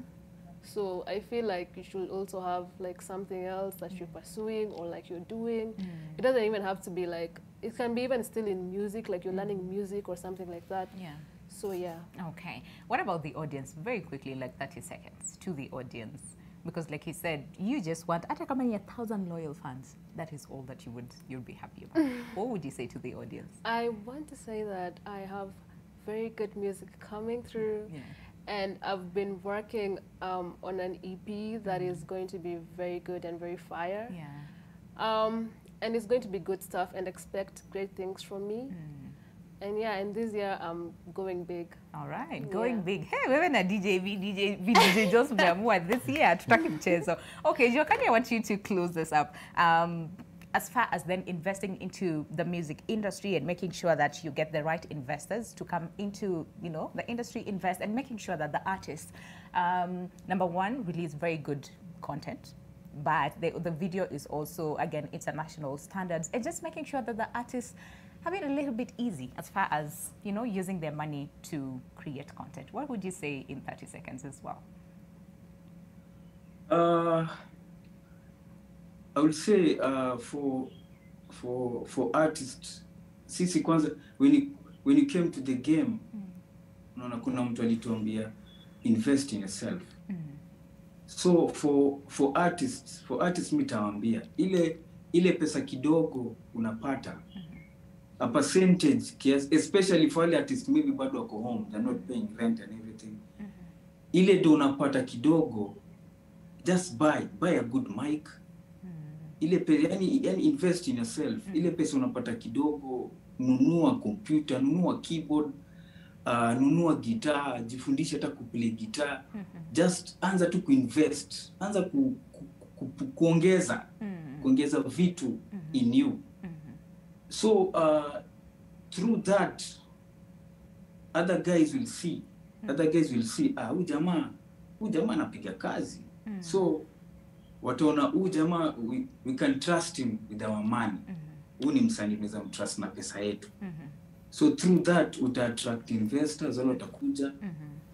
So I feel like you should also have like something else that you're pursuing or like you're doing. It doesn't even have to be like, it can be even still in music, like you're learning music or something like that. Yeah. So yeah. Okay. What about the audience? Very quickly, like 30 seconds to the audience. Because like you said, you just want, hata kama ni 1,000 loyal fans, that is all that you'd be happy about. What would you say to the audience? I want to say that I have very good music coming through. Yeah. And I've been working on an EP that is going to be very good and very fire. Yeah. And it's going to be good stuff, and expect great things from me. And yeah, and this year I'm going big. All right, going big. Hey, wewe na DJ just meamua this year tutaki mchezo. Okay, Jokali, I want you to close this up. As far as then investing into the music industry and making sure that you get the right investors to come into, you know, the industry, invest, and making sure that the artists, number one, release very good content, but the video is also, again, international standards, and just making sure that the artists have it a little bit easy as far as, you know, using their money to create content. What would you say in 30 seconds as well? I would say for artists, sisi kwanza, when you came to the game, unaona kuna mtu alituambia invest in yourself. So for artists mitawaambia ile pesa kidogo unapata, a percentage, especially for all artists maybe bado wako home, they're not paying rent and everything. Ile do unapata kidogo, just buy a good mic. Yani invest in yourself. Ile pesa unapata kidogo, nunua computer, nunua keyboard, nunua guitar, jifundishe hata kuplay guitar. Just anza tu kuinvest, anza kuongeza vitu in you. So through that, other guys will see, huyu jamaa anapiga kazi. So wataona huyu jamaa, we can trust him with our money. Huyu ni msanii tunaweza mtrust na pesa yetu. So through that uta attract investors, wale watakuja,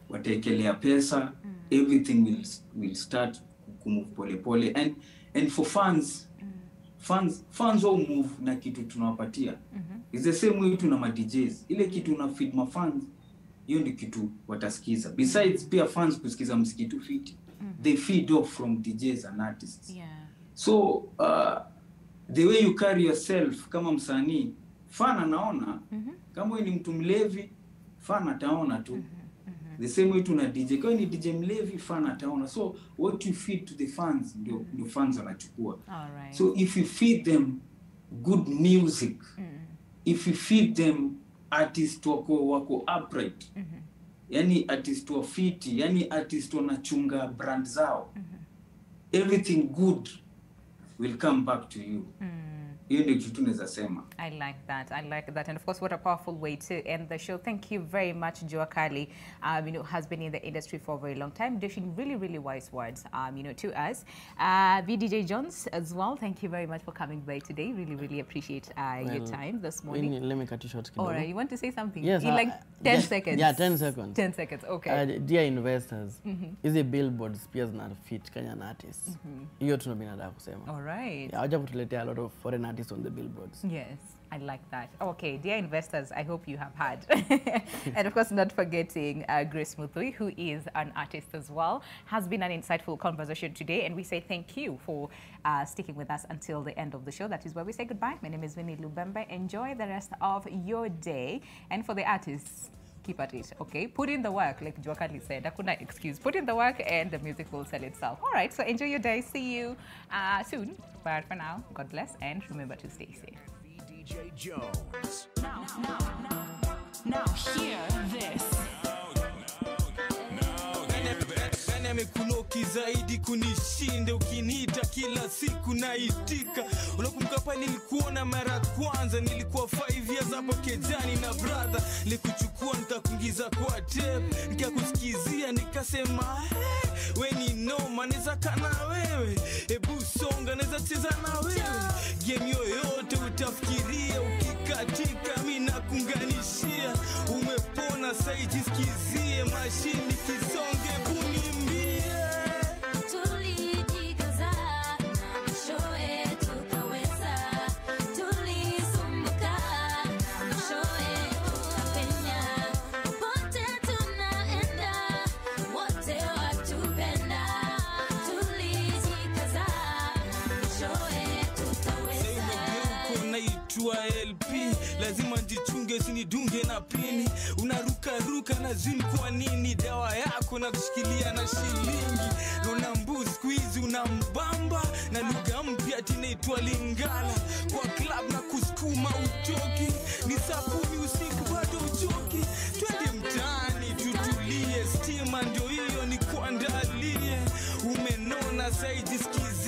wataekelea pesa, everything will start kumove pole pole. And for fans will move na kitu tunawapatia. It's the same way tuna ma DJs. Ile kitu una feed ma fans, hiyo ndio kitu watasikiza. Besides pia fans kusikiza muziki tu fit, they feed off from DJs and artists. Yeah. So the way you carry yourself kama msanii, fan anaona. Kama wewe ni mtu mlevi, fan ataona tu. The same way tuna DJ. Kama ni DJ mlevi, fan ataona. So what you feed to the fans, ndio fans wanachukua. All right. So if you feed them good music, if you feed them artists wako upright, yani artists wa fiti, yani artists wanachunga brand zao, everything good will come back to you. I like that. And of course, what a powerful way to end the show. Thank you very much, Jokali. You know, has been in the industry for a very long time, dishing really, really wise words, you know, to us. VDJ Jones as well. Thank you very much for coming by today. Really, really appreciate your time this morning. Let me cut you short. All right, you want to say something? Yes. In like 10 seconds. Yeah, 10 seconds. 10 seconds. Okay. Dear investors, hizi billboards pia zinafit Kenyan artists. Hiyo tunabinada kusema. All right. Hawaja kutuletea a lot of foreign artists on the billboards. Yes, I like that. Okay, dear investors, I hope you have had. And of course, not forgetting Grace Muthui, who is an artist as well, has been an insightful conversation today. And we say thank you for sticking with us until the end of the show. That is where we say goodbye. My name is Winnie Lubembe. Enjoy the rest of your day. And for the artists, keep at it, okay? Put in the work, like Jokali said. Hakuna excuse. Put in the work and the music will sell itself. All right, so enjoy your day. See you soon. But for now, God bless and remember to stay safe. DJ Jones. Now hear this. amekuloki zaidi kunishinda, ukiniita kila siku naitika. Unakumbuka pale nilikuona mara kwanza, nilikuwa 5 years hapo kejani na brother, nilikuchukua nikakuingiza kwa tape, nikakusikizia nikasema we ni noma, neza kana wewe, ebu songa neza cheza na wewe, game yoyote utafikiria, ukikatika mimi nakunganishia, umepona sasa jisikizie, mashini kisonge bunimbie. Tulijikaza na mwishowe tukaweza, tulisumbuka na mwishowe tukapenya, pote tunaenda wote watupenda, tulijikaza na mwishowe tutaweza. Naitwa LP, lazima njichunge sinidunge na pini, unaruka na zini kwa nini, dawa yako na kushikilia na shilingi, nona mbuzi squeeze unambamba na lugha mpya tinaitwa Lingala, kwa club na kusukuma utoki, ni saa 10 usiku bado uchoki, twende mtaani tutulie, stima ndio hiyo ni kuandalie, umenona sasa jisikize